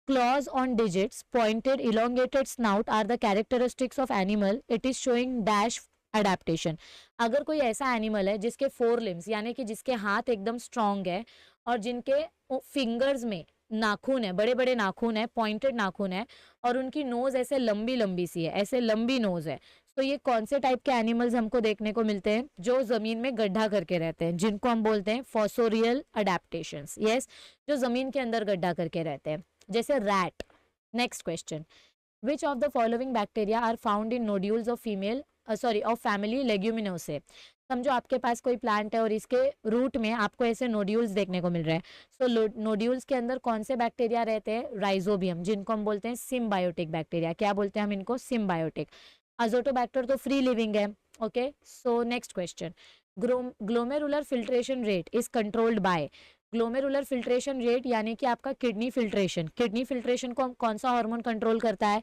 claws on digits, pointed elongated snout are the characteristics of animal, it is showing dash adaptation। अगर कोई ऐसा animal है जिसके 4 limbs, यानी कि जिसके हाथ एकदम स्ट्रॉन्ग है और जिनके फिंगर्स में नाखून है, बड़े बड़े नाखून है, पॉइंटेड नाखून है, और उनकी नोज ऐसे लंबी लंबी सी है, ऐसे लंबी नोज है, तो ये कौन से टाइप के एनिमल्स हमको देखने को मिलते हैं, जो जमीन में गड्ढा करके रहते हैं, जिनको हम बोलते हैं फॉसोरियल अडेप्टेशंस। यस, जो जमीन के अंदर गड्ढा करके रहते हैं, जैसे rat. Next question, which of the following bacteria are found in nodules of of family leguminosae. समझो आपके पास कोई प्लांट है और इसके रूट में आपको ऐसे नोड्यूल्स देखने को मिल रहे हैं। सो नोड्यूल्स के अंदर कौन से बैक्टीरिया रहते हैं, राइजोबियम, जिनको हम बोलते हैं सिम्बायोटिक बैक्टीरिया। क्या बोलते हैं हम इनको, सिम्बायोटिक। अजोटोबैक्टर तो फ्री लिविंग है। Okay, so next question, glomerular filtration rate is controlled by. Glomerular filtration rate यानी कि आपका किडनी फिल्ट्रेशन, किडनी फिल्ट्रेशन को कौन सा हार्मोन कंट्रोल करता है,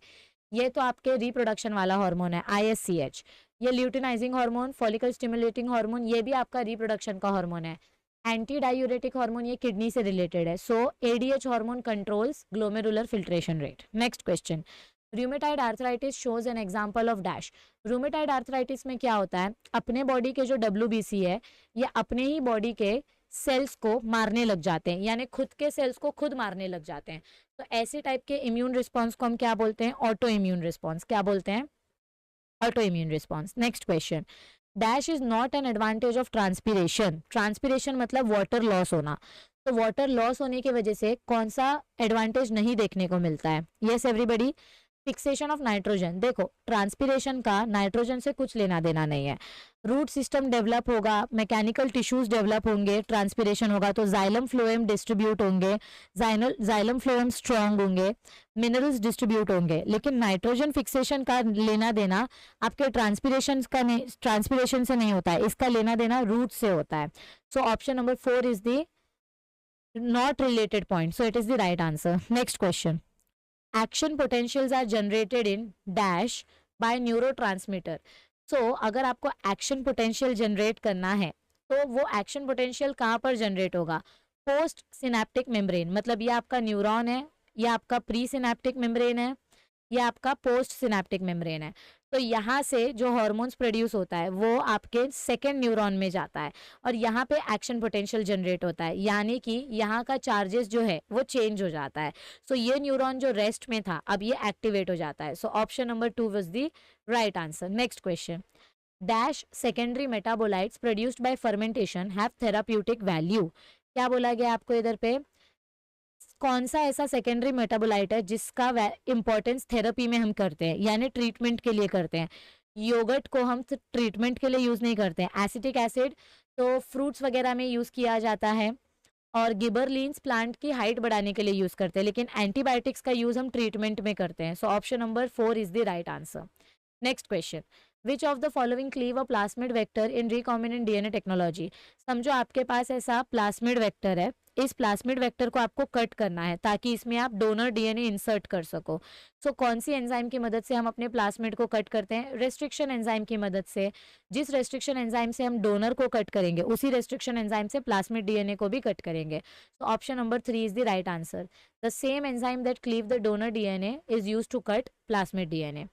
ये तो आपके रिप्रोडक्शन वाला हार्मोन है, ISCH। ये luteinizing hormone, follicle stimulating hormone, ये भी आपका रिप्रोडक्शन का हार्मोन है। एंटी डायूरेटिक हार्मोन ये किडनी से रिलेटेड है। सो ADH hormone controls glomerular filtration rate. Next question, rheumatoid arthritis shows an example of dash. Rheumatoid arthritis में क्या होता है, अपने बॉडी के जो WBC है, ये अपने ही बॉडी के सेल्स को मारने लग जाते हैं, यानी खुद के सेल्स को खुद मारने लग जाते हैं। तो ऐसे टाइप के इम्यून रिस्पॉन्स को हम क्या बोलते हैं, ऑटो इम्यून रिस्पॉन्स। क्या बोलते हैं, auto immune response. Next question, dash is not an advantage of transpiration. Transpiration मतलब वाटर लॉस होना, तो वाटर लॉस होने की वजह से कौन सा एडवांटेज नहीं देखने को मिलता है। Yes everybody, fixation of nitrogen. देखो ट्रांसपीरेशन का नाइट्रोजन से कुछ लेना देना नहीं है। रूट सिस्टम डेवलप होगा, मैकेनिकल टिश्यूज डेवलप होंगे, ट्रांसपीरेशन होगा तो जाइलम फ्लोएम डिस्ट्रीब्यूट होंगे, जाइलम फ्लोएम स्ट्रॉन्ग होंगे, मिनरल्स डिस्ट्रीब्यूट होंगे, लेकिन नाइट्रोजन फिक्सेशन का लेना देना आपके ट्रांसपीरेशन से नहीं होता है, इसका लेना देना रूट से होता है। So option number 4 is the not related point, so it is the right answer. Next question, action potentials are generated in dash by neurotransmitter. So अगर आपको एक्शन पोटेंशियल जनरेट करना है तो वो एक्शन पोटेंशियल कहाँ पर जनरेट होगा, post synaptic membrane. मतलब ये आपका न्यूरॉन है, ये आपका प्री सिनेप्टिक मेम्ब्रेन है, ये आपका पोस्ट सिनेप्टिक मेम्ब्रेन है। तो यहाँ से जो हार्मोन्स प्रोड्यूस होता है वो आपके सेकेंड न्यूरॉन में जाता है और यहाँ पे एक्शन पोटेंशियल जनरेट होता है, यानी कि यहाँ का चार्जेस जो है वो चेंज हो जाता है। सो ये न्यूरॉन जो रेस्ट में था अब ये एक्टिवेट हो जाता है। So option number 2 was the right answer. Next question, dash secondary metabolites produced by fermentation have therapeutic value. क्या बोला गया आपको इधर पे, कौन सा ऐसा सेकेंडरी मेटाबोलाइट है जिसका इंपॉर्टेंस थेरेपी में हम करते हैं, यानी ट्रीटमेंट के लिए करते हैं। योगर्ट को हम ट्रीटमेंट के लिए यूज नहीं करते हैं। एसिटिक एसिड तो फ्रूट्स वगैरह में यूज किया जाता है, और गिबरलिन्स प्लांट की हाइट बढ़ाने के लिए यूज करते हैं, लेकिन एंटीबायोटिक्स का यूज हम ट्रीटमेंट में करते हैं। So option number 4 is the right answer. Next question, which of the following cleave a plasmid vector in recombinant DNA technology. समझो आपके पास ऐसा प्लास्मिड वेक्टर है, इस प्लास्मिड वेक्टर को आपको कट करना है ताकि इसमें आप डोनर DNA इंसर्ट कर सको। सो कौन सी एंजाइम की मदद से हम अपने प्लास्मिड को कट करते हैं, रेस्ट्रिक्शन एंजाइम की मदद से। जिस रेस्ट्रिक्शन एंजाइम से हम डोनर को कट करेंगे उसी रेस्ट्रिक्शन एंजाइम से प्लास्मिड DNA को भी कट करेंगे। So option number 3 is the right answer. The same enzyme that cleave the donor DNA is used to cut plasmid DNA।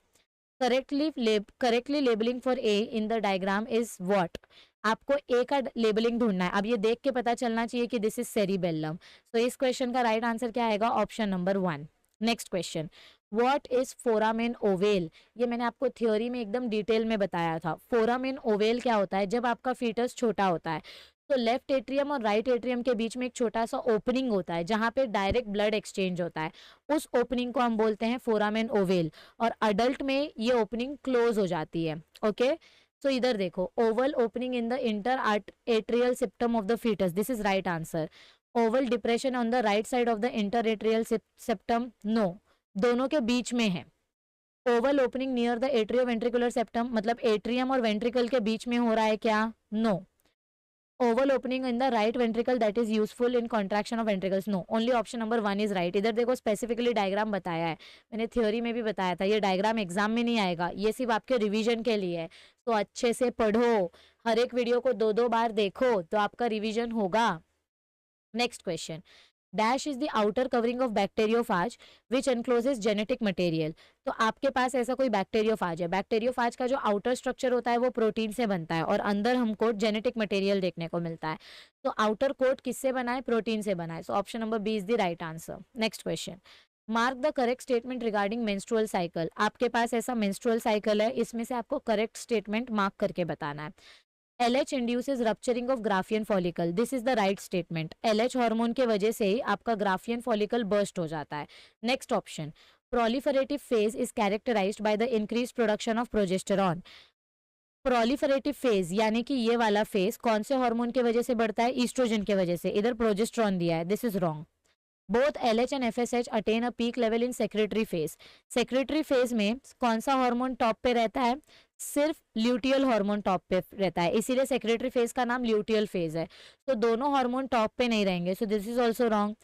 Correctly labelling for A in the diagram is what. आपको A का labelling ढूंढना है। अब ये देख के पता चलना चाहिए कि दिस इज सेरिबेलम। सो इस क्वेश्चन का राइट आंसर क्या आएगा, option number 1। Next question, what is foramen ovale. ये मैंने आपको थ्योरी में एकदम डिटेल में बताया था। फोरामेन ओवेल क्या होता है, जब आपका फीटस छोटा होता है तो लेफ्ट एट्रियम और राइट एट्रियम के बीच में एक छोटा सा ओपनिंग होता है जहाँ पे डायरेक्ट ब्लड एक्सचेंज होता है, उस ओपनिंग को हम बोलते हैं फोरामेन ओवेल। और अडल्ट में ये ओपनिंग क्लोज हो जाती है। ओके, सो इधर देखो, oval opening in the inter atrial septum of the foetus, this is right answer. Oval depression on the right side of the inter atrial septum, no, दोनों के बीच में है. Oval opening near the atrio ventricular septum, मतलब atrium और ventricle के बीच में हो रहा है क्या? No. Oval opening in the right ventricle that is useful in contraction of ventricles, no, only option number 1 is right. इधर देखो स्पेसिफिकली डायग्राम बताया है, मैंने थ्योरी में भी बताया था, ये डायग्राम एग्जाम में नहीं आएगा, ये सिर्फ आपके रिवीजन के लिए है. तो अच्छे से पढ़ो, हर एक वीडियो को 2-2 बार देखो तो आपका रिवीजन होगा. Next question, dash is the outer covering of bacteriophage which encloses genetic material. तो आपके पास ऐसा कोई बैक्टीरियोफाज है, बैक्टीरियोफाज का जो आउटर स्ट्रक्चर होता है वो प्रोटीन से बनता है और अंदर हमको जेनेटिक मटेरियल देखने को मिलता है. तो आउटर कोट किससे बना है? प्रोटीन से बना है. So option number B is the right answer. Next question, mark the correct statement regarding menstrual cycle. आपके पास ऐसा मेंस्ट्रुअल साइकिल है, इसमें से आपको करेक्ट स्टेटमेंट मार्क करके बताना है. LH induces rupturing of Graafian follicle. This is the right statement. LH hormone के वजह से ही आपका Graafian follicle burst हो जाता है. Next option. Proliferative phase is characterized by the increased production of progesterone. Proliferative phase यानी कि ये वाला फेज कौन से हार्मोन के वजह से बढ़ता है? ईस्ट्रोजन के वजह से. इधर प्रोजेस्टेरॉन दिया है, this is wrong. Both LH and FSH attain a peak level in secretary phase. Secretary phase में कौन सा हार्मोन टॉप पे रहता है? सिर्फ ल्यूटियल हार्मोन टॉप पे रहता है, इसीलिए सेक्रेटरी फेज का नाम ल्यूटियल फेज है. तो दोनों हार्मोन टॉप पे नहीं रहेंगे, सो this is also wrong.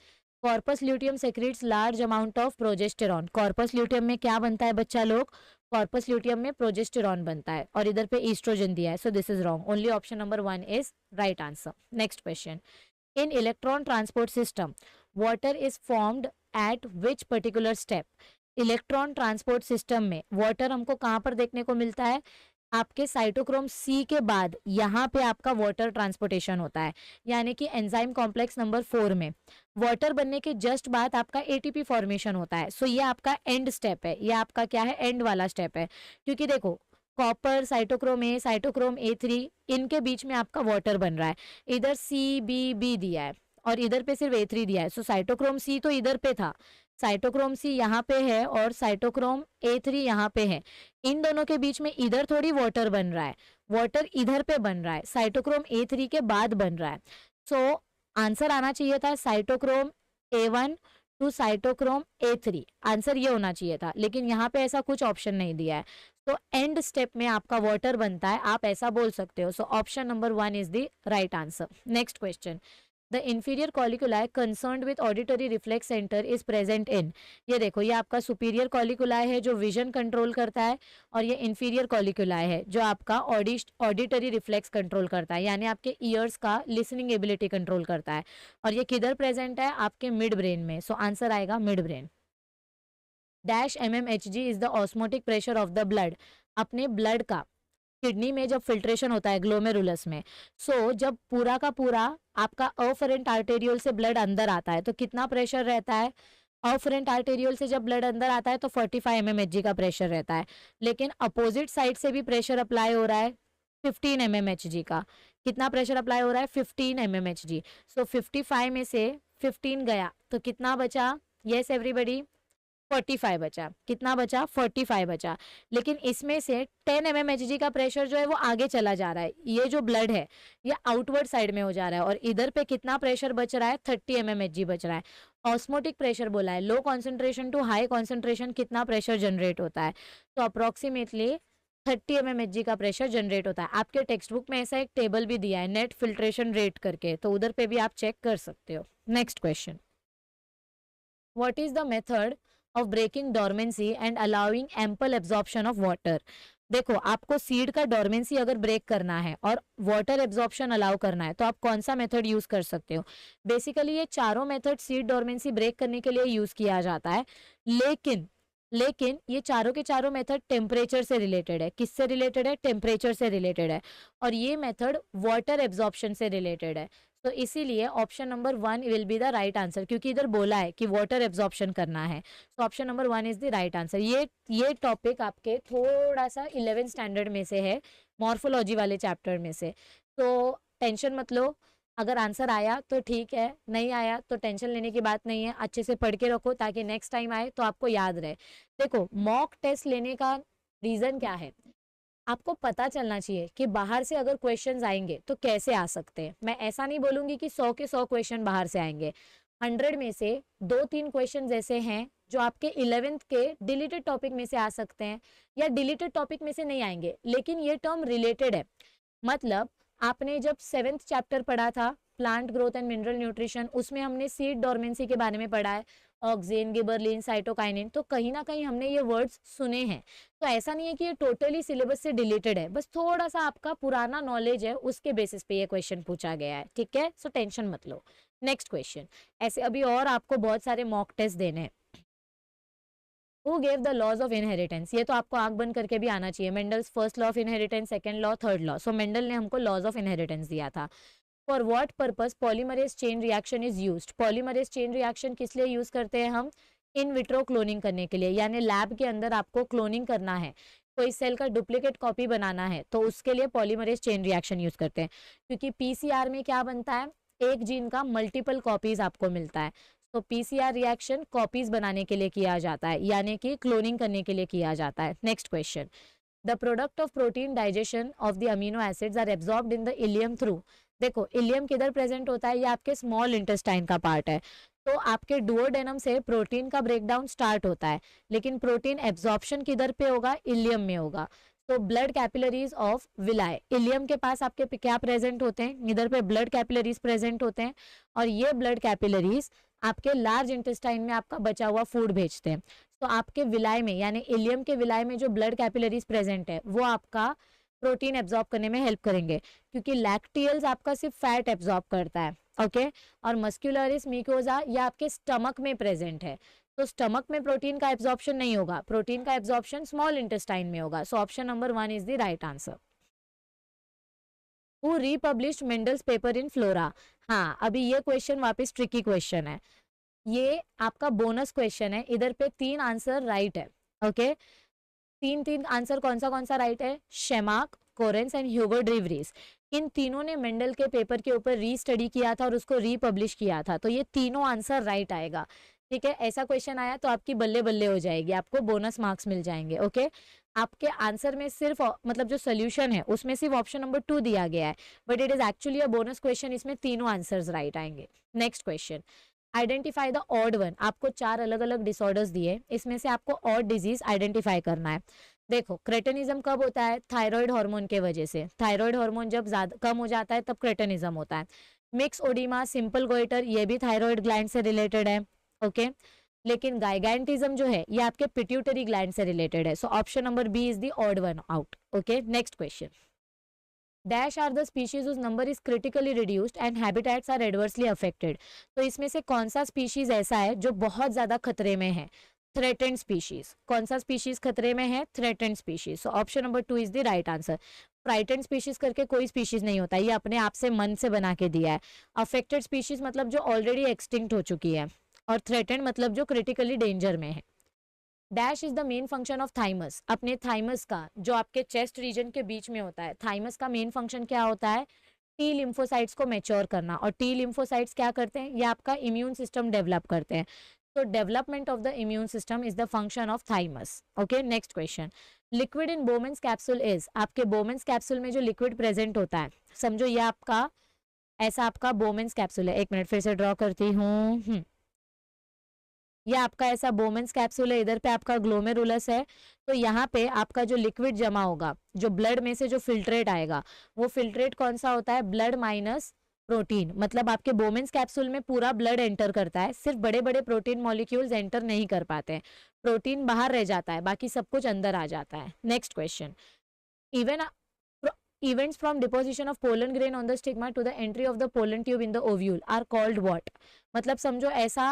Corpus luteum secrets large amount of progesterone. Corpus luteum में क्या बनता है बच्चा लोग? कॉर्पस ल्यूटियम में प्रोजेस्टेरॉन बनता है और इधर पे ईस्ट्रोजन दिया है, so this is wrong. Only option number 1 is right answer. Next question, in electron transport system water is formed at which particular step. Electron transport system में वाटर हमको कहाँ पर देखने को मिलता है? आपके साइटोक्रोम सी के बाद यहाँ पे आपका वाटर ट्रांसपोर्टेशन होता है, यानी कि एंजाइम कॉम्प्लेक्स नंबर 4 में वाटर बनने के जस्ट बाद आपका एटीपी फॉर्मेशन होता है. सो ये आपका एंड स्टेप है, ये आपका क्या है? एंड वाला स्टेप है. क्योंकि देखो copper, cytochrome A, cytochrome A3, इनके बीच में आपका वाटर बन रहा है. इधर CBB दिया है और इधर पे सिर्फ A3 दिया है. सो साइटोक्रोम सी तो इधर पे था, साइटोक्रोम सी यहाँ पे है और साइटोक्रोम A3 यहाँ पे है. इन दोनों के बीच में इधर थोड़ी वाटर बन रहा है, वाटर इधर पे बन रहा है, साइटोक्रोम A3 के बाद बन रहा है. सो आंसर आना चाहिए था cytochrome A1 to cytochrome A3, answer ये होना चाहिए था, लेकिन यहाँ पे ऐसा कुछ ऑप्शन नहीं दिया है. तो एंड स्टेप में आपका वाटर बनता है, आप ऐसा बोल सकते हो. सो option number 1 is the right answer. Next question, the inferior colliculi concerned with auditory reflex center is present in. ये देखो, ये आपका सुपीरियर कॉलिकुलाई है जो विजन कंट्रोल करता है और ये इंफीरियर कॉलिकुलाई है जो आपका ऑडिटरी रिफ्लेक्स कंट्रोल करता है, यानी आपके ईयर्स का लिसनिंग एबिलिटी कंट्रोल करता है. और ये किधर प्रेजेंट है? आपके मिड ब्रेन में. सो आंसर आएगा mid brain. Dash mmHg is the osmotic pressure of the blood. अपने ब्लड का किडनी में जब फिल्ट्रेशन होता है ग्लोमेरुलस में, सो जब पूरा का पूरा आपका अफरेंट आर्टेरियोल से ब्लड अंदर आता है तो कितना प्रेशर रहता है? अफरेंट आर्टेरियोल से जब ब्लड अंदर आता है तो 45 mmHg का प्रेशर रहता है, लेकिन अपोजिट साइड से भी प्रेशर अप्लाई हो रहा है 15 mmHg का. कितना प्रेशर अप्लाई हो रहा है? 15 mmHg. सो 55 में से 15 गया तो कितना बचा? यस एवरीबडी, 45 बचा. कितना बचा? 45 बचा. लेकिन इसमें से 10 mmHg का प्रेशर जो है वो आगे चला जा रहा है, ये जो ब्लड है ये आउटवर्ड साइड में हो जा रहा है और इधर पे कितना प्रेशर बच रहा है? 30 mmHg बच रहा है. ऑस्मोटिक प्रेशर बोला है, low concentration to high concentration कितना प्रेशर जनरेट होता है? तो अप्रोक्सीमेटली 30 mmHg का प्रेशर जनरेट होता है. आपके टेक्स्ट बुक में ऐसा एक टेबल भी दिया है नेट फिल्ट्रेशन रेट करके, तो उधर पे भी आप चेक कर सकते हो. Next question, what is the method of breaking dormancy and allowing ample absorption of water. देखो, आपको सीड का डोरमेंसी अगर ब्रेक करना है और वाटर एब्जॉर्प्शन अलाउ करना है तो आप कौन सा मेथड यूज कर सकते हो? बेसिकली ये चारों मेथड सीड डोरमेंसी ब्रेक करने के लिए यूज किया जाता है, लेकिन ये चारों के चारों मेथड टेम्परेचर से रिलेटेड है. किससे रिलेटेड है? टेम्परेचर से रिलेटेड है. और ये मेथड वाटर एब्जॉर्प्शन से रिलेटेड है. तो इसीलिए option number 1 will be the right answer, क्योंकि इधर बोला है कि वाटर एब्जॉर्प्शन करना है. So option number 1 is the right answer. ये टॉपिक आपके थोड़ा सा 11th स्टैंडर्ड में से है, मॉर्फोलॉजी वाले चैप्टर में से. तो टेंशन मत लो, अगर आंसर आया तो ठीक है, नहीं आया तो टेंशन लेने की बात नहीं है. अच्छे से पढ़ के रखो ताकि नेक्स्ट टाइम आए तो आपको याद रहे. देखो, मॉक टेस्ट लेने का रीज़न क्या है? आपको पता चलना चाहिए कि बाहर से अगर क्वेश्चंस आएंगे तो कैसे आ सकते हैं। मैं ऐसा नहीं बोलूंगी कि 100 के 100 क्वेश्चन बाहर से आएंगे, 100 में से 2-3 क्वेश्चन ऐसे हैं जो आपके 11th के डिलीटेड टॉपिक में से आ सकते हैं, या डिलीटेड टॉपिक में से नहीं आएंगे लेकिन ये टर्म रिलेटेड है। मतलब आपने जब 7th चैप्टर पढ़ा था plant growth and mineral nutrition, उसमें हमने सीड डोरमेंसी के बारे में पढ़ा है, ऑक्सीन, गिबरलिन, साइटोकाइनिन, तो कहीं ना कहीं हमने ये वर्ड्स सुने हैं। तो ऐसा नहीं है कि ये टोटली सिलेबस से डिलीटेड है, बस थोड़ा सा आपका पुराना नॉलेज है उसके बेसिस पे ये क्वेश्चन पूछा गया है, ठीक है। सो टेंशन मत लो। नेक्स्ट क्वेश्चन, ऐसे अभी और आपको बहुत सारे मॉक टेस्ट देने हैं। Who gave the laws of inheritance? ये तो आपको आंख बंद करके भी आना चाहिए। Mendel's first law of inheritance, second law, third law. So Mendel ने हमको लॉज ऑफ इनहेरिटेंस दिया था। For what purpose polymerase chain reaction is used? Polymerase chain reaction किस लिए यूज करते हैं हम? इन विट्रो क्लोनिंग करने के लिए, यानी लैब के अंदर आपको क्लोनिंग करना है, कोई सेल का डुप्लीकेट कॉपी बनाना है, तो उसके लिए पॉलीमरेज चेन रिएक्शन यूज करते हैं। क्योंकि पीसीआर में क्या बनता है, एक जीन का मल्टीपल कॉपीज आपको मिलता है। तो पीसीआर रिएक्शन कॉपीज बनाने के लिए किया जाता है, यानी कि क्लोनिंग करने के लिए किया जाता है। Next question, the product of protein digestion of the amino acids are absorbed in the ileum through. देखो इलियम किधर प्रेजेंट होता है, ये आपके स्मॉल इंटेस्टाइन का पार्ट है। तो आपके डुओडेनम से प्रोटीन का ब्रेकडाउन स्टार्ट होता है, लेकिन प्रोटीन एब्जॉर्प्शन किधर पे होगा, इलियम में होगा। तो blood capillaries of villi, ileum के पास आपके क्या प्रेजेंट होते हैं, इधर पे ब्लड कैपिलरीज प्रेजेंट होते हैं, और ये ब्लड कैपिलरीज आपके लार्ज इंटेस्टाइन में आपका बचा हुआ फूड भेजते हैं। तो आपके विलाय में, यानी इलियम के विलाय में जो ब्लड कैपिलरीज प्रेजेंट है वो आपका प्रोटीन एब्जॉर्ब करने में हेल्प करेंगे, क्योंकि लैक्टियल्स आपका सिर्फ फैट एब्जॉर्ब करता है, ओके। और मस्क्यूलरिस म्यूकोसा ये आपके स्टमक में प्रेजेंट है, तो स्टमक में प्रोटीन का एब्जॉर्प्शन नहीं होगा, प्रोटीन का एब्जॉर्प्शन स्मॉल इंटेस्टाइन में होगा। So option number 1 is the right answer. Who republished Mendel's paper in Flora? हाँ, अभी ये क्वेश्चन वापस ट्रिकी क्वेश्चन है, ये आपका बोनस क्वेश्चन है। इधर पे 3 आंसर राइट है, ओके। 3 आंसर कौन सा राइट है? शेमाक, कोरेंस एंड ह्यूगो ड्रीवरीज, इन तीनों ने मेंडल के पेपर के ऊपर रीस्टडी किया था और उसको रीपब्लिश किया था, तो ये तीनों आंसर राइट आएगा, ठीक है। ऐसा क्वेश्चन आया तो आपकी बल्ले बल्ले हो जाएगी, आपको बोनस मार्क्स मिल जाएंगे, ओके। आपके आंसर में सिर्फ मतलब जो सोल्यूशन है उसमें सिर्फ ऑप्शन नंबर 2 दिया गया है, but it is actually a bonus question, इसमें तीनों आंसर्स राइट आएंगे। Next question, identify the odd one. आपको 4 अलग अलग डिसऑर्डर्स दिए, इसमें से आपको ऑड डिजीज आइडेंटिफाई करना है। देखो क्रेटनिज्म कब होता है? थायराइड हार्मोन के वजह से, थायराइड हार्मोन जब ज्यादा कम हो जाता है तब क्रेटनिज्म होता है। मिक्स ओडिमा, सिंपल गोइटर, ये भी थायराइड ग्लैंड से रिलेटेड है, ओके। लेकिन गाइगैंटिज्म जो है ये आपके पिट्यूटरी ग्लैंड से रिलेटेड है। So option number B is the odd one out, okay. Next question, dash are the species whose number is critically reduced and habitats are adversely affected। तो इसमें से कौन सा स्पीशीज ऐसा है जो बहुत ज्यादा खतरे में है? Threatened species. कौन सा स्पीशीज खतरे में है? Threatened species. So option number 2 is the right answer. Frightened species करके कोई स्पीशीज नहीं होता, ये अपने आप से मन से बना के दिया है। अफेक्टेड स्पीशीज मतलब जो ऑलरेडी एक्सटिंक्ट हो चुकी है, और थ्रेटेंड मतलब जो क्रिटिकली डेंजर में है। Dash is the main function of thymus. अपने थाइमस का जो आपके चेस्ट रीजन के बीच में होता है, थाइमस का मेन फंक्शन क्या होता है? टी लिम्फोसाइट्स को मैच्योर करना, और टी लिम्फोसाइट्स क्या करते हैं? ये आपका इम्यून सिस्टम डेवलप करते हैं। तो development of the immune system is the function of thymus, okay. Next question, liquid in बोमेंस capsule is. आपके बोमेंस कैप्सूल में जो लिक्विड प्रेजेंट होता है, समझो ये आपका ऐसा आपका बोमेंस कैप्सूल है। एक मिनट फिर से ड्रॉ करती हूँ। ये आपका ऐसा बोमेंस कैप्सूल है, इधर पे आपका ग्लोमेरुलस है। तो यहाँ पे आपका जो लिक्विड जमा होगा, जो ब्लड में से जो फिल्ट्रेट आएगा, वो फिल्ट्रेट कौन सा होता है? Blood minus protein. मतलब आपके बोमेंस कैप्सूल में पूरा ब्लड एंटर करता है, सिर्फ बड़े बड़े प्रोटीन मॉलिक्यूल्स एंटर नहीं कर पाते हैं, प्रोटीन बाहर रह जाता है, बाकी सब कुछ अंदर आ जाता है। Next question, even events from deposition of pollen grain on the stigma to the entry of the pollen tube in the ovule are called what? मतलब समझो ऐसा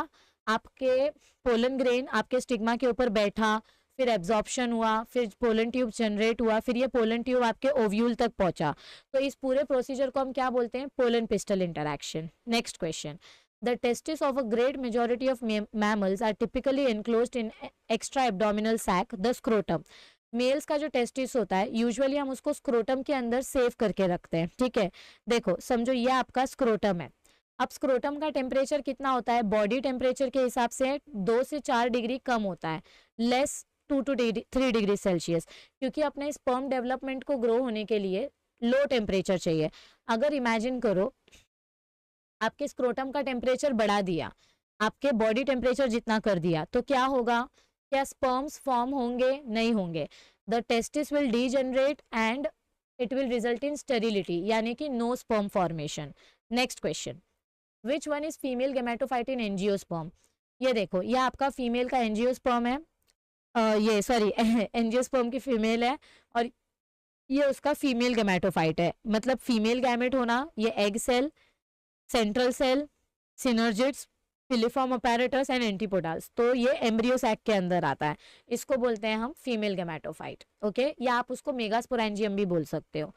आपके पोलन ग्रेन आपके स्टिग्मा के ऊपर बैठा, फिर एब्जॉर्प्शन हुआ, फिर पोलन ट्यूब जनरेट हुआ, फिर ये पोलन ट्यूब आपके ओव्यूल तक पहुंचा, तो इस पूरे प्रोसीजर को हम क्या बोलते हैं? Pollen pistil interaction. Next question, the testis of a great majority of mammals are typically enclosed in extra abdominal sac, the scrotum. Males का जो टेस्टिस होता है यूजुअली हम उसको स्क्रोटम के अंदर सेव करके रखते हैं, ठीक है। देखो समझो ये आपका स्क्रोटम है। अब स्क्रोटम का टेम्परेचर कितना होता है? बॉडी टेम्परेचर के हिसाब से 2 से 4 डिग्री कम होता है, लेस to 3 डिग्री सेल्सियस, क्योंकि अपने स्पर्म डेवलपमेंट को ग्रो होने के लिए लो टेम्परेचर चाहिए। अगर इमेजिन करो आपके स्क्रोटम का टेम्परेचर बढ़ा दिया, आपके बॉडी टेम्परेचर जितना कर दिया, तो क्या होगा? क्या स्पर्म्स फॉर्म होंगे? नहीं होंगे। The testis will degenerate and it will result in sterility, यानी कि no sperm formation. Next question, which one is female gametophyte in angiosperm? ये देखो, ये आपका फीमेल का एंजियोस्पर्म है, ये सॉरी एंजियोस्पर्म की फीमेल है और ये उसका फीमेल गेमेटोफाइट है। मतलब फीमेल गैमेट होना, ये egg cell, central cell, synergids, filiform apparatus and antipodals, तो ये एम्ब्रियो सैक के अंदर आता है। इसको बोलते हैं हम फीमेल गेमेटोफाइट। ओके, या आप उसको मेगास्पोरेंजियम भी बोल सकते हो।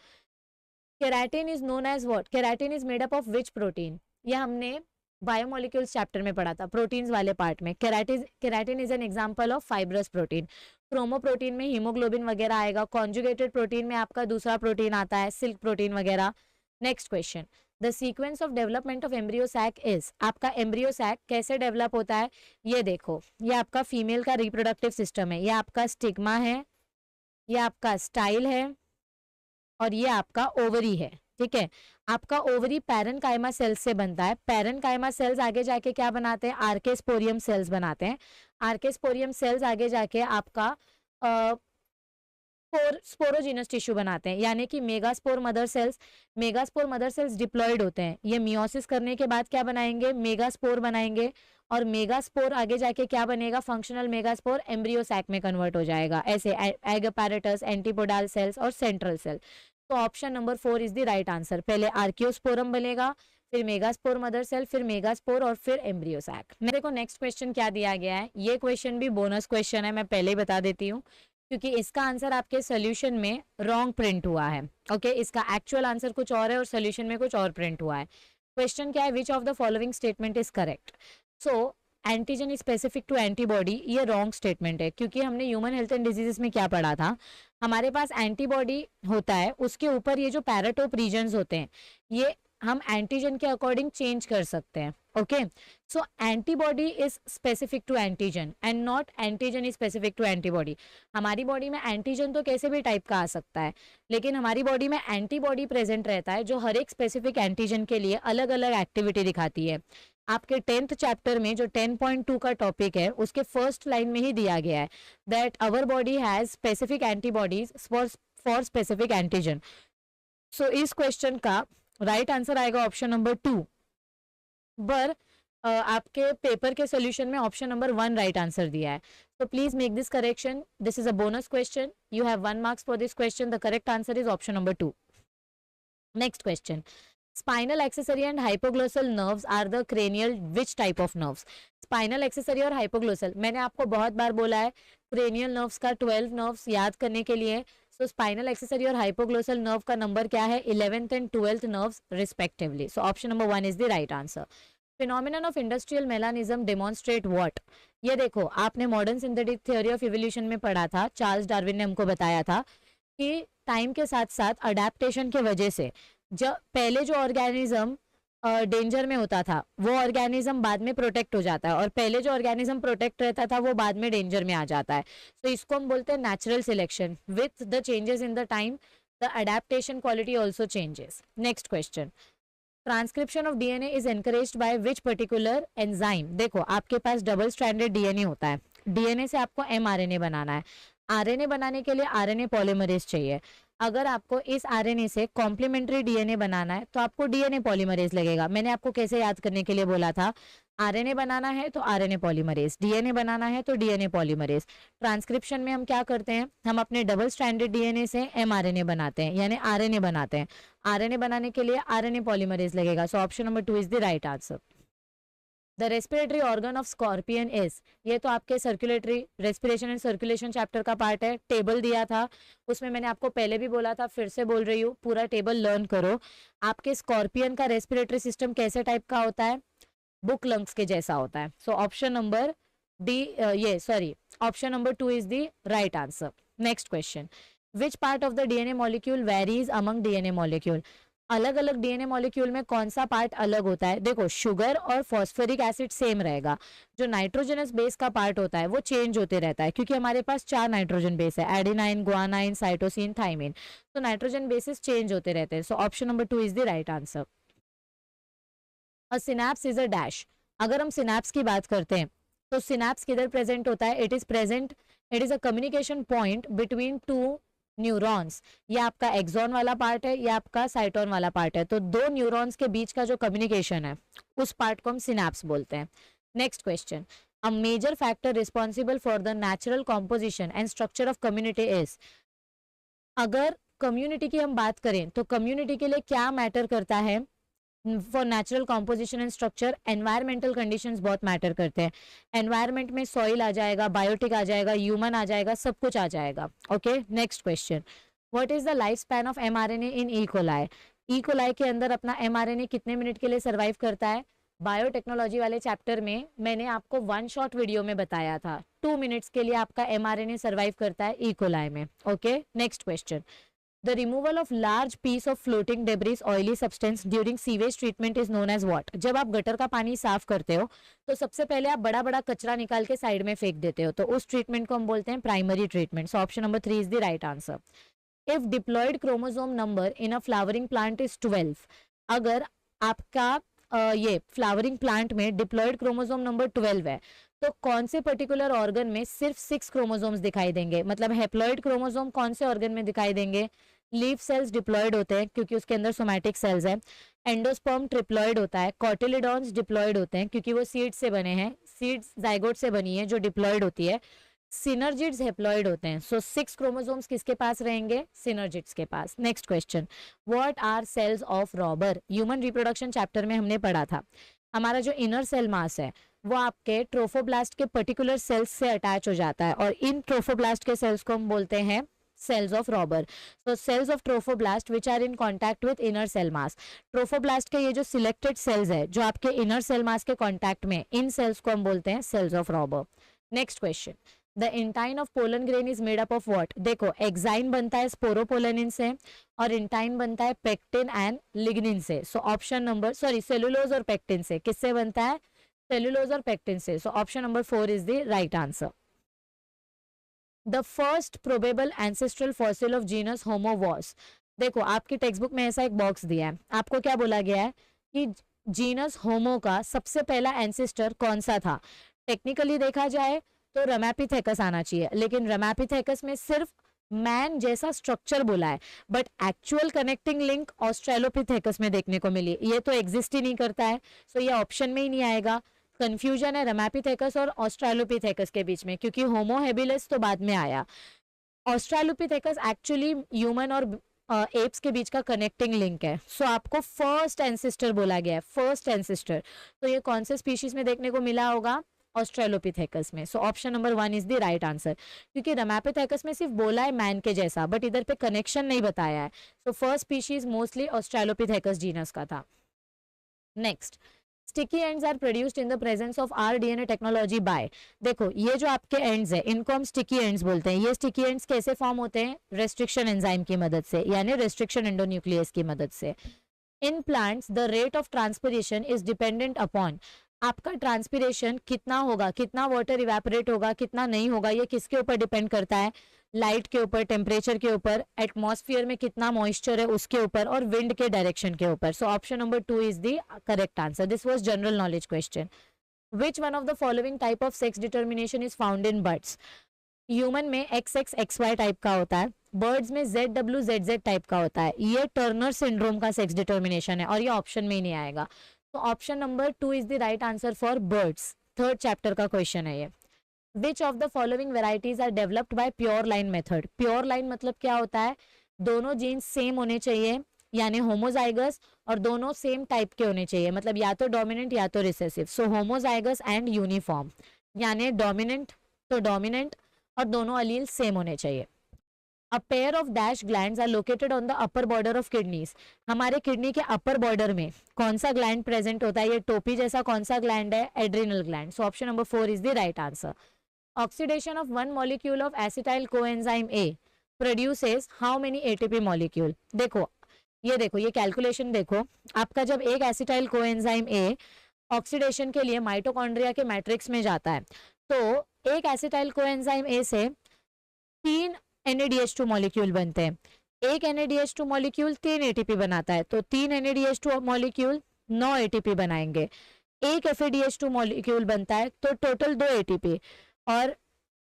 Keratin is known as what? Keratin is made up of which protein? ये हमने बायोमोलिक्यूल्स चैप्टर में पढ़ा था, प्रोटीन्स वाले पार्ट में। Keratin is an example of fibrous protein. Chromoprotein में हीमोग्लोबिन वगैरह आएगा, कॉन्जुगेटेड प्रोटीन में आपका दूसरा प्रोटीन आता है, सिल्क प्रोटीन वगैरह। Next question, the sequence of development of embryo sac is? आपका एम्ब्रियो सैक कैसे डेवलप होता है? ये देखो, ये आपका फीमेल का रिप्रोडक्टिव सिस्टम है, ये आपका स्टिग्मा है, ये आपका स्टाइल है और ये आपका ओवरी है। ठीक है, आपका ओवरी पैरेनकाइमा सेल्स से बनता है। पैरेनकाइमा सेल्स आगे जाके क्या बनाते हैं? आर्केस्पोरियम सेल्स बनाते हैं। आर्केस्पोरियम सेल्स आगे जाके आपका स्पोरोजिनस टिश्यू बनाते हैं, यानी कि megaspore mother cells. Megaspore mother cells diploid होते हैं, ये मियोसिस करने के बाद क्या बनाएंगे? मेगास्पोर बनाएंगे और मेगास्पोर आगे जाके क्या बनेगा? फंक्शनल मेगास्पोर एम्ब्रियो सैक में कन्वर्ट हो जाएगा। ऐसे एग अपैरेटस, एंटीपोडाल सेल्स और सेंट्रल सेल। तो option number 4 is the right answer. पहले आर्कियोस्पोरम बनेगा, फिर मेगास्पोर मदर सेल, फिर मेगास्पोर और फिर एम्ब्रियो सैक। देखो नेक्स्ट क्वेश्चन क्या दिया गया है। ये क्वेश्चन भी बोनस क्वेश्चन है, मैं पहले ही बता देती हूँ, क्योंकि इसका आंसर आपके सोल्यूशन में रॉन्ग प्रिंट हुआ है। ओके, इसका एक्चुअल आंसर कुछ और है और सोल्यूशन में कुछ और प्रिंट हुआ है। क्वेश्चन क्या है? Which of the following statement is correct? So antigen is specific to antibody, ये रॉन्ग स्टेटमेंट है, क्योंकि हमने ह्यूमन हेल्थ एंड डिजीजेस में क्या पढ़ा था? हमारे पास एंटीबॉडी होता है, उसके ऊपर ये जो पैराटोप रीजन्स होते हैं, ये हम एंटीजन के अकॉर्डिंग चेंज कर सकते हैं। Okay, so antibody is specific to antigen and not antigen is specific to antibody. हमारी बॉडी में एंटीजन तो कैसे भी टाइप का आ सकता है, लेकिन हमारी बॉडी में एंटीबॉडी प्रेजेंट रहता है जो हर एक स्पेसिफिक एंटीजन के लिए अलग अलग एक्टिविटी दिखाती है। आपके 10th चैप्टर में जो 10.2 का टॉपिक है, उसके फर्स्ट लाइन में ही दिया गया है that our body has specific antibodies for specific antigen. So इस क्वेश्चन का राइट आंसर आएगा ऑप्शन नंबर 2। पर आपके पेपर के सोल्यूशन में ऑप्शन नंबर 1 राइट आंसर दिया है। So please make this correction. This is a bonus question. You have 1 marks for this question. The correct answer is option number 2. Next question. Spinal accessory and hypoglossal nerves are the cranial which type of nerves? Spinal accessory और hypoglossal, मैंने आपको बहुत बार बोला है cranial nerves का 12 nerves याद करने के लिए। So spinal accessory और hypoglossal nerve का नंबर क्या है? 11th and 12th nerves respectively. So option number 1 is the right answer. Phenomenon of industrial melanism demonstrate what? ये देखो, आपने modern synthetic theory of evolution में पढ़ा था, चार्ल्स डार्विन ने हमको बताया था कि टाइम के साथ साथ अडेप्टेशन के वजह से जब पहले जो ऑर्गेनिज्म डेंजर में होता था, वो ऑर्गेनिज्म बाद में प्रोटेक्ट हो जाता है, और पहले जो ऑर्गेनिज्म प्रोटेक्ट रहता था वो बाद में डेंजर में आ जाता है। तो इसको हम बोलते हैं natural selection. With the changes in the time the adaptation quality also changes. Next question, transcription of DNA is encouraged by which particular enzyme? देखो, आपके पास डबल स्ट्रैंडेड डीएनए होता है, डीएनए से आपको एमआरएनए बनाना है। आरएनए बनाने के लिए आरएनए पॉलीमरेज चाहिए। अगर आपको इस आरएनए से कॉम्प्लीमेंट्री डीएनए बनाना है तो आपको डीएनए पॉलीमरेज लगेगा। मैंने आपको कैसे याद करने के लिए बोला था, आरएनए बनाना है तो आरएनए पॉलीमरेज, डीएनए बनाना है तो डीएनए पॉलीमरेज। ट्रांसक्रिप्शन में हम क्या करते हैं? हम अपने डबल स्ट्रैंडेड डीएनए से एमआरएनए बनाते हैं, यानी आरएनए बनाते हैं। आरएनए बनाने के लिए आरएनए पॉलीमरेज लगेगा। सो option number 2 is the right answer. The respiratory organ of scorpion is? ये तो आपके circulatory respiration and circulation chapter का पार्ट है। टेबल दिया था, उसमें मैंने आपको पहले भी बोला था, फिर से बोल रही हूँ, पूरा टेबल लर्न करो। आपके स्कॉर्पियन का रेस्पिरेटरी सिस्टम कैसे टाइप का होता है? बुक लंग्स के जैसा होता है। So option number option number 2 is the right answer. Next question, which part of the DNA molecule varies among DNA molecule? अलग अलग डीएनए मॉलिक्यूल में कौन सा पार्ट अलग होता है? देखो, शुगर और फॉस्फोरिक एसिड सेम रहेगा, जो नाइट्रोजनस बेस का पार्ट होता है वो चेंज होते रहता है, क्योंकि हमारे पास 4 नाइट्रोजन बेस है, एडेनाइन, गुआनाइन, साइटोसिन, थाइमिन। तो नाइट्रोजन बेसिस चेंज होते रहते हैं। So option number 2 is the right answer. A synapse is a dash. अगर हम सिनैप्स की बात करते हैं तो सिनैप्स किधर प्रेजेंट होता है? It is a communication point between two neurons. ये आपका एक्सॉन वाला पार्ट है, या आपका साइटोन वाला पार्ट है। तो दो न्यूरॉन्स के बीच का जो कम्युनिकेशन है उस पार्ट को हम सिनैप्स बोलते हैं। Next question, a major factor responsible for the natural composition and structure of community is. अगर कम्युनिटी की हम बात करें तो कम्युनिटी के लिए क्या मैटर करता है? For natural composition and structure, environmental conditions बहुत मैटर करते हैं। एनवायरमेंट में सॉइल आ जाएगा, बायोटिक आ जाएगा, ह्यूमन आ जाएगा, सब कुछ आ जाएगा। Okay, next question, what is the life span of mRNA in E coli? E coli के अंदर अपना एमआरएनए कितने मिनट के लिए सर्वाइव करता है? बायोटेक्नोलॉजी वाले चैप्टर में मैंने आपको वन शॉट वीडियो में बताया था, 2 मिनट्स के लिए आपका एमआरएनए सर्वाइव करता है ई कोलाई में। Okay, next question, the removal of large piece of floating debris oily substance during sewage treatment is known as what? जब आप गटर का पानी साफ करते हो तो सबसे पहले आप बड़ा बड़ा कचरा निकाल के साइड में फेंक देते हो, तो उस ट्रीटमेंट को हम बोलते हैं primary treatment. So option number 3 is the right answer. If diploid chromosome number in a flowering plant is 12, अगर आपका ये फ्लावरिंग प्लांट में डिप्लॉयड क्रोमोसोम नंबर 12 है, तो कौन से पर्टिकुलर ऑर्गन में सिर्फ 6 क्रोमोसोम्स दिखाई देंगे? मतलब हेप्लॉइड क्रोमोसोम कौन से ऑर्गन में दिखाई देंगे? लीफ सेल्स डिप्लॉयड होते हैं क्योंकि उसके अंदर सोमैटिक सेल्स है। एंडोस्पर्म ट्रिप्लॉयड होता है। कॉटिलिडॉन्स डिप्लॉयड होते हैं क्योंकि वो सीड से बने हैं, सीड्स जाइगोट से बनी है जो डिप्लॉयड होती है। सिनर्जिड्स हेप्लॉइड होते हैं। सो 6 क्रोमोसोम्स किसके पास रहेंगे? सिनर्जिड्स के पास। Next question, what are cells of Rauber? Human reproduction chapter में हमने पढ़ा था, हमारा जो इनर सेल मास है वो आपके ट्रोफोब्लास्ट के पर्टिकुलर सेल्स से अटैच हो जाता है, और इन ट्रोफोब्लास्ट के सेल्स को हम बोलते हैं cells of Robber. So cells of trophoblast which are in contact with inner cell mass. Trophoblast के ये जो सिलेक्टेड सेल्स है जो आपके इनर सेल मास के कांटेक्ट में, इन सेल्स को हम बोलते हैं cells of Rauber. Next question, the intine of pollen grain is made up of what? देखो, एक्साइन बनता है स्पोरोपोलेनिन से और इंटाइन बनता है पेक्टिन एंड लिग्निन से। सो ऑप्शन नंबर सेलुलोज और पेक्टिन से। किससे बनता है? सेलुलोज और पेक्टिन से। So option number 4 is the right answer. The first probable ancestral fossil of genus Homo was. देखो, आपकी टेक्स्ट बुक में ऐसा एक बॉक्स दिया है, आपको क्या बोला गया है कि जीनस होमो का सबसे पहला एंसेस्टर कौन सा था? टेक्निकली देखा जाए तो रमैपिथेकस आना चाहिए, लेकिन रमैपिथेकस में सिर्फ मैन जैसा स्ट्रक्चर बोला है, but actual connecting link Australopithecus में देखने को मिली, ये तो एग्जिस्ट ही नहीं करता है। सो ये ऑप्शन में ही नहीं आएगा। कंफ्यूजन है रमैपिथेकस और ऑस्ट्रेलोपिथेकस के बीच में, क्योंकि होमो हेबिलिस तो बाद में आया। ऑस्ट्रेलोपिथेकस एक्चुअली ह्यूमन और एप्स के बीच का कनेक्टिंग लिंक है। सो आपको फर्स्ट एंसेस्टर बोला गया है, फर्स्ट एंसेस्टर। तो ये कौन से स्पीशीज में देखने को मिला होगा? ऑस्ट्रेलोपिथेकस में। सो option number 1 is the right answer, क्योंकि रमैपिथेकस में सिर्फ बोला है मैन के जैसा, बट इधर पे कनेक्शन नहीं बताया है। So first species mostly Australopithecus genus का था। Next, sticky ends are produced in the presence of rDNA technology by. देखो, ये जो आपके एंड्स है इनको हम स्टिकी एंड्स बोलते हैं। ये स्टिकी एंड्स कैसे फॉर्म होते हैं? रेस्ट्रिक्शन एंजाइम की मदद से, यानी रेस्ट्रिक्शन एंडोन्यूक्लियस की मदद से। In plants the rate of transpiration is dependent upon. आपका ट्रांसपिरेशन कितना होगा, कितना वाटर इवेपोरेट होगा, कितना नहीं होगा, ये किसके ऊपर डिपेंड करता है? लाइट के ऊपर, टेम्परेचर के ऊपर, एटमॉस्फेयर में कितना मॉइस्चर है उसके ऊपर, और विंड के डायरेक्शन के ऊपर। सो option number 2 is the correct answer. This was general knowledge question. Which one of the following type of sex determination is found in birds? Human में XX XY टाइप का होता है, बर्ड्स में ZW ZZ type का होता है। ये Turner syndrome का सेक्स डिटर्मिनेशन है, और ये ऑप्शन में ही नहीं आएगा। तो option number 2 is the right answer for birds. Third chapter का क्वेश्चन है ये। Which of the following varieties are developed by pure line method? Pure line मतलब क्या होता है? दोनों जीन्स सेम होने चाहिए, यानी होमोजाइगस, और दोनों सेम टाइप के होने चाहिए, मतलब या तो डोमिनेंट या तो recessive. So homozygous and uniform, यानी डोमिनेंट तो डोमिनेंट और दोनों अलील सेम होने चाहिए। A pair of dash glands are located on the upper border of kidneys. हमारे किडनी के अपर बॉर्डर में कौन सा ग्लैंड प्रेजेंट होता है? ये टोपी जैसा कौन सा ग्लैंड है? Adrenal gland. So option number 4 is the right answer. Oxidation of one molecule of acetyl coenzyme A produces how many ATP molecule? देखो, ये देखो, ये कैलकुलेशन देखो, आपका जब एक एसिटाइल कोएंजाइम ए ऑक्सीडेशन के लिए माइटोकॉन्ड्रिया के मैट्रिक्स में जाता है, तो एक एसिटाइल कोएंजाइम ए से 3 NADH2 मॉलिक्यूल बनते हैं। एक NADH2 मॉलिक्यूल 3 ATP बनाता है, तो 3 NADH2 मॉलिक्यूल 9 ATP बनाएंगे। एक FADH2 मॉलिक्यूल बनता है, तो टोटल 2 ATP। और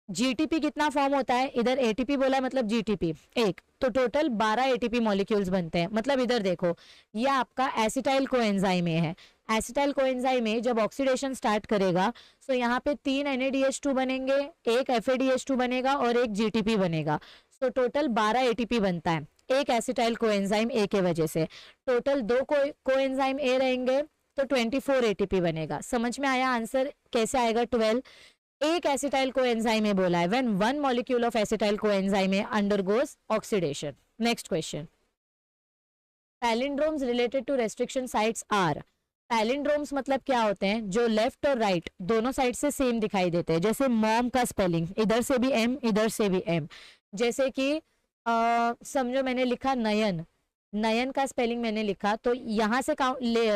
GTP कितना फॉर्म होता है, इधर ATP बोला मतलब GTP एक, तो टोटल 12 ATP मॉलिक्यूल्स बनते हैं। मतलब इधर देखो, ये आपका एसिटाइल कोएंजाइम ए है। एसिटाइल कोएंजाइम ए जब ऑक्सीडेशन स्टार्ट करेगा, तो यहाँ पे 3 NADH2 बनेंगे, एक FADH2 बनेगा और एक GTP बनेगा। तो टोटल 12 ATP बनता है एक एसिटाइल कोएंजाइम ए के वजह से। टोटल 2 कोएंजाइम ए रहेंगे, तो 24 ATP बनेगा। समझ में आया आंसर कैसे आएगा? 12 एक एसिटाइल कोएंजाइम ए बोला है, when one molecule of acetyl coenzyme A undergoes oxidation. Next question, palindromes related to restriction sites are. Palindromes मतलब क्या होते हैं? जो लेफ्ट और राइट दोनों साइड से सेम दिखाई देते हैं। जैसे मॉम का स्पेलिंग, इधर से भी एम, इधर से भी एम। जैसे कि समझो मैंने लिखा नयन, नयन का स्पेलिंग मैंने लिखा, तो यहाँ से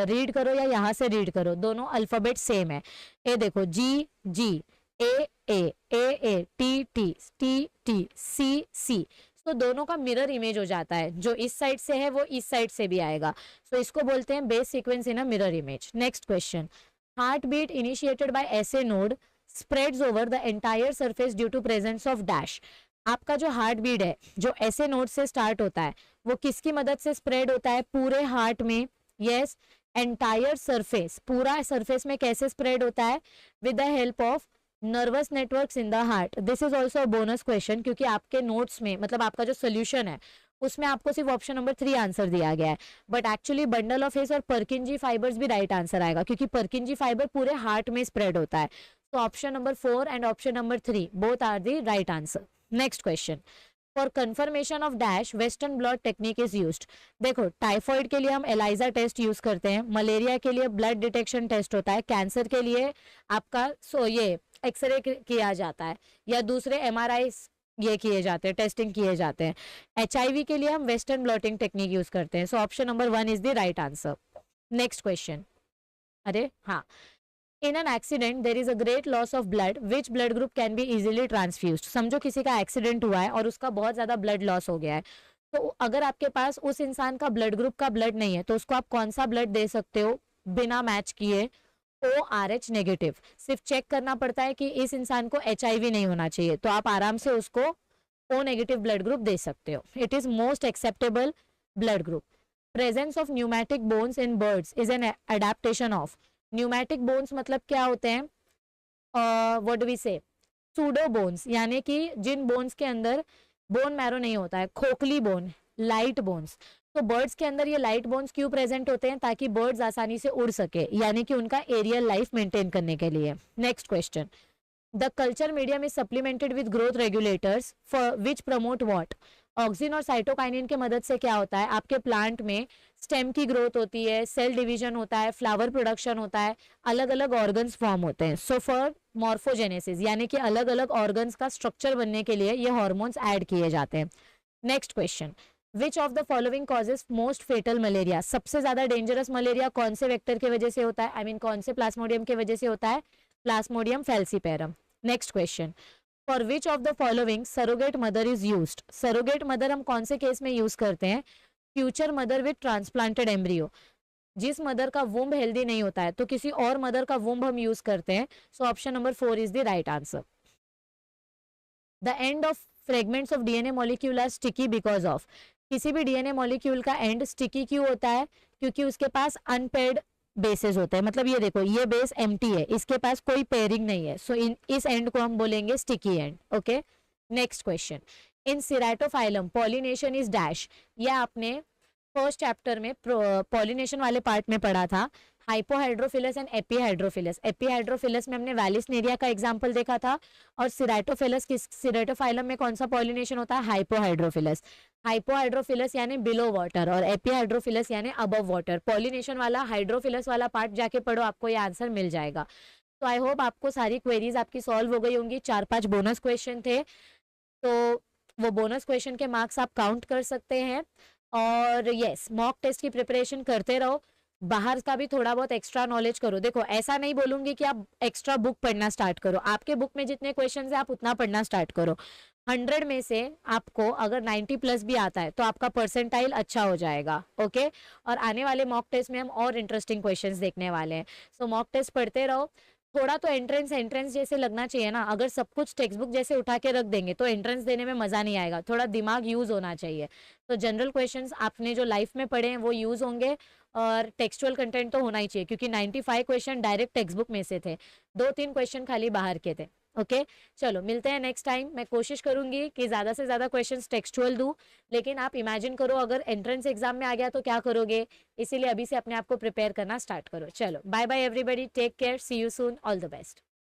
रीड करो या यहाँ से रीड करो, दोनों अल्फाबेट सेम है। ये देखो, G G, A T T, T T, C C, तो दोनों का मिरर इमेज हो जाता है। जो इस साइड से है वो इस साइड से भी आएगा, तो इसको बोलते हैं base sequence in a mirror image. Next question, heart beat initiated by SA node spreads over the entire surface due to presence of dash. आपका जो हार्ट बीट है जो एसए नोड से स्टार्ट होता है, वो किसकी मदद से स्प्रेड होता है? पूरे हार्ट में। यस, एंटायर सरफेस, पूरा सरफेस में कैसे स्प्रेड होता है? With the help of nervous networks in the heart. This is also bonus question, क्योंकि आपके नोट्स में, मतलब आपका जो सोल्यूशन है उसमें आपको सिर्फ ऑप्शन नंबर 3 आंसर दिया गया है, but actually bundle of His और पर्किंजी फाइबर्स भी राइट आंसर आएगा, क्योंकि पर्किंजी फाइबर पूरे हार्ट में स्प्रेड होता है। तो option number 4 and option number 3 both are the right answer. Next question, for confirmation of dash western blot technique is used. देखो, टाइफॉइड के लिए हम एलाइजा टेस्ट यूज करते हैं, मलेरिया के लिए ब्लड डिटेक्शन टेस्ट होता है, कैंसर के लिए आपका ये एक्सरे किया जाता है, या दूसरे MRI ये किए जाते हैं, टेस्टिंग किए जाते हैं। HIV के लिए हम वेस्टर्न ब्लॉटिंग टेक्निक यूज करते हैं। So option number 1 is the right answer. Next question, अरे हाँ, in an accident there is a great loss of blood, which blood group can be easily transfused. समझो किसी का एक्सीडेंट हुआ है और उसका बहुत ज्यादा ब्लड लॉस हो गया है, तो अगर आपके पास उस इंसान का ब्लड ग्रुप का ब्लड नहीं है, तो उसको आप कौन सा ब्लड दे सकते हो बिना मैच किए? ORH negative. सिर्फ चेक करना पड़ता है कि इस इंसान को HIV नहीं होना चाहिए, तो आप आराम से उसको O नेगेटिव ब्लड ग्रुप दे सकते हो। It is most acceptable blood group. Presence of pneumatic bones in birds is an adaptation of. Pneumatic bones मतलब क्या होते हैं? व्हाट डू वी से? सूडो बोन्स, यानी कि जिन बोन्स के अंदर बोन मैरो नहीं होता है, खोखली बोन, लाइट बोन्स। तो बर्ड्स के अंदर ये लाइट बोन्स क्यों प्रेजेंट होते हैं? ताकि बर्ड्स आसानी से उड़ सके, यानी कि उनका एरियल लाइफ मेंटेन करने के लिए। Next question, the culture medium is supplemented with growth regulators for which promote what. Auxin और साइटोकाइनिन के मदद से क्या होता है? आपके प्लांट में स्टेम की ग्रोथ होती है, सेल डिवीजन होता है, फ्लावर प्रोडक्शन होता है, अलग अलग ऑर्गन्स फॉर्म होते हैं। सो फॉर मॉर्फोजेनेसिस, यानी कि अलग अलग ऑर्गन्स का स्ट्रक्चर बनने के लिए ये हार्मोन्स ऐड किए जाते हैं। Next question, which of the following causes most fatal malaria. सबसे ज्यादा डेंजरस मलेरिया कौन से वेक्टर की वजह से होता है? आई मीन कौन से प्लाज्मोडियम की वजह से होता है? Plasmodium falciparum. Next question, for which of the following surrogate mother is used. Surrogate mother हम कौन से केस में यूज करते हैं? Future mother with transplanted embryo. जिस मदर का वुम्ब हेल्दी नहीं होता है, तो किसी और मदर का वुम्ब हम यूज करते हैं। So option number 4 is the right answer. The end of fragments of DNA molecule are sticky because of. किसी भी DNA मॉलिक्यूल का एंड स्टिकी क्यों होता है? क्योंकि उसके पास अनपेयर्ड बेसेस होते हैं। मतलब ये देखो, ये बेस एम्प्टी है, इसके पास कोई पेयरिंग नहीं है, सो इस एंड को हम बोलेंगे sticky end. Okay, next question, in ceratophyllum pollination is dash. ये आपने फर्स्ट चैप्टर में पॉलिनेशन वाले पार्ट में पढ़ा था, हाइपोहाइड्रोफिलस एंड एपीहाइड्रोफिलस। एपीहाइड्रोफिलस में हमने वैलिसनेरिया का एग्जांपल देखा था, और सिराटोफिलस सिराटोफाइलम में कौन सा पॉलिनेशन होता है? हाइपोहाइड्रोफिलस। हाइपोहाइड्रोफिलस यानी बिलो वाटर, और एपीहाइड्रोफिलस यानी अबव वाटर। पॉलिनेशन वाला हाइड्रोफिलस वाला पार्ट जाके पढ़ो, आपको ये आंसर मिल जाएगा। तो आई होप आपको सारी क्वेरीज आपकी सॉल्व हो गई होंगी। 4-5 बोनस क्वेश्चन थे, तो वो बोनस क्वेश्चन के मार्क्स आप काउंट कर सकते हैं। और यस, मॉक टेस्ट की प्रिपरेशन करते रहो, बाहर का भी थोड़ा बहुत एक्स्ट्रा नॉलेज करो। देखो ऐसा नहीं बोलूंगी कि आप एक्स्ट्रा बुक पढ़ना स्टार्ट करो, आपके बुक में जितने क्वेश्चन है आप उतना पढ़ना स्टार्ट करो। 100 में से आपको अगर 90 प्लस भी आता है तो आपका परसेंटाइल अच्छा हो जाएगा। ओके, और आने वाले मॉक टेस्ट में हम और इंटरेस्टिंग क्वेश्चंस देखने वाले हैं। सो मॉक टेस्ट पढ़ते रहो। थोड़ा तो एंट्रेंस जैसे लगना चाहिए ना, अगर सब कुछ टेक्स्ट बुक जैसे उठा के रख देंगे तो एंट्रेंस देने में मजा नहीं आएगा, थोड़ा दिमाग यूज होना चाहिए। तो जनरल क्वेश्चंस आपने जो लाइफ में पढ़े हैं वो यूज होंगे, और टेक्सचुअल कंटेंट तो होना ही चाहिए, क्योंकि 95 क्वेश्चन डायरेक्ट टेक्स्ट बुक में से थे, 2-3 क्वेश्चन खाली बाहर के थे। ओके, चलो मिलते हैं नेक्स्ट टाइम। मैं कोशिश करूंगी कि ज्यादा से ज्यादा क्वेश्चंस टेक्सचुअल दूं, लेकिन आप इमेजिन करो अगर एंट्रेंस एग्जाम में आ गया तो क्या करोगे, इसीलिए अभी से अपने आप को प्रिपेयर करना स्टार्ट करो। चलो bye bye everybody, take care, see you soon, all the best.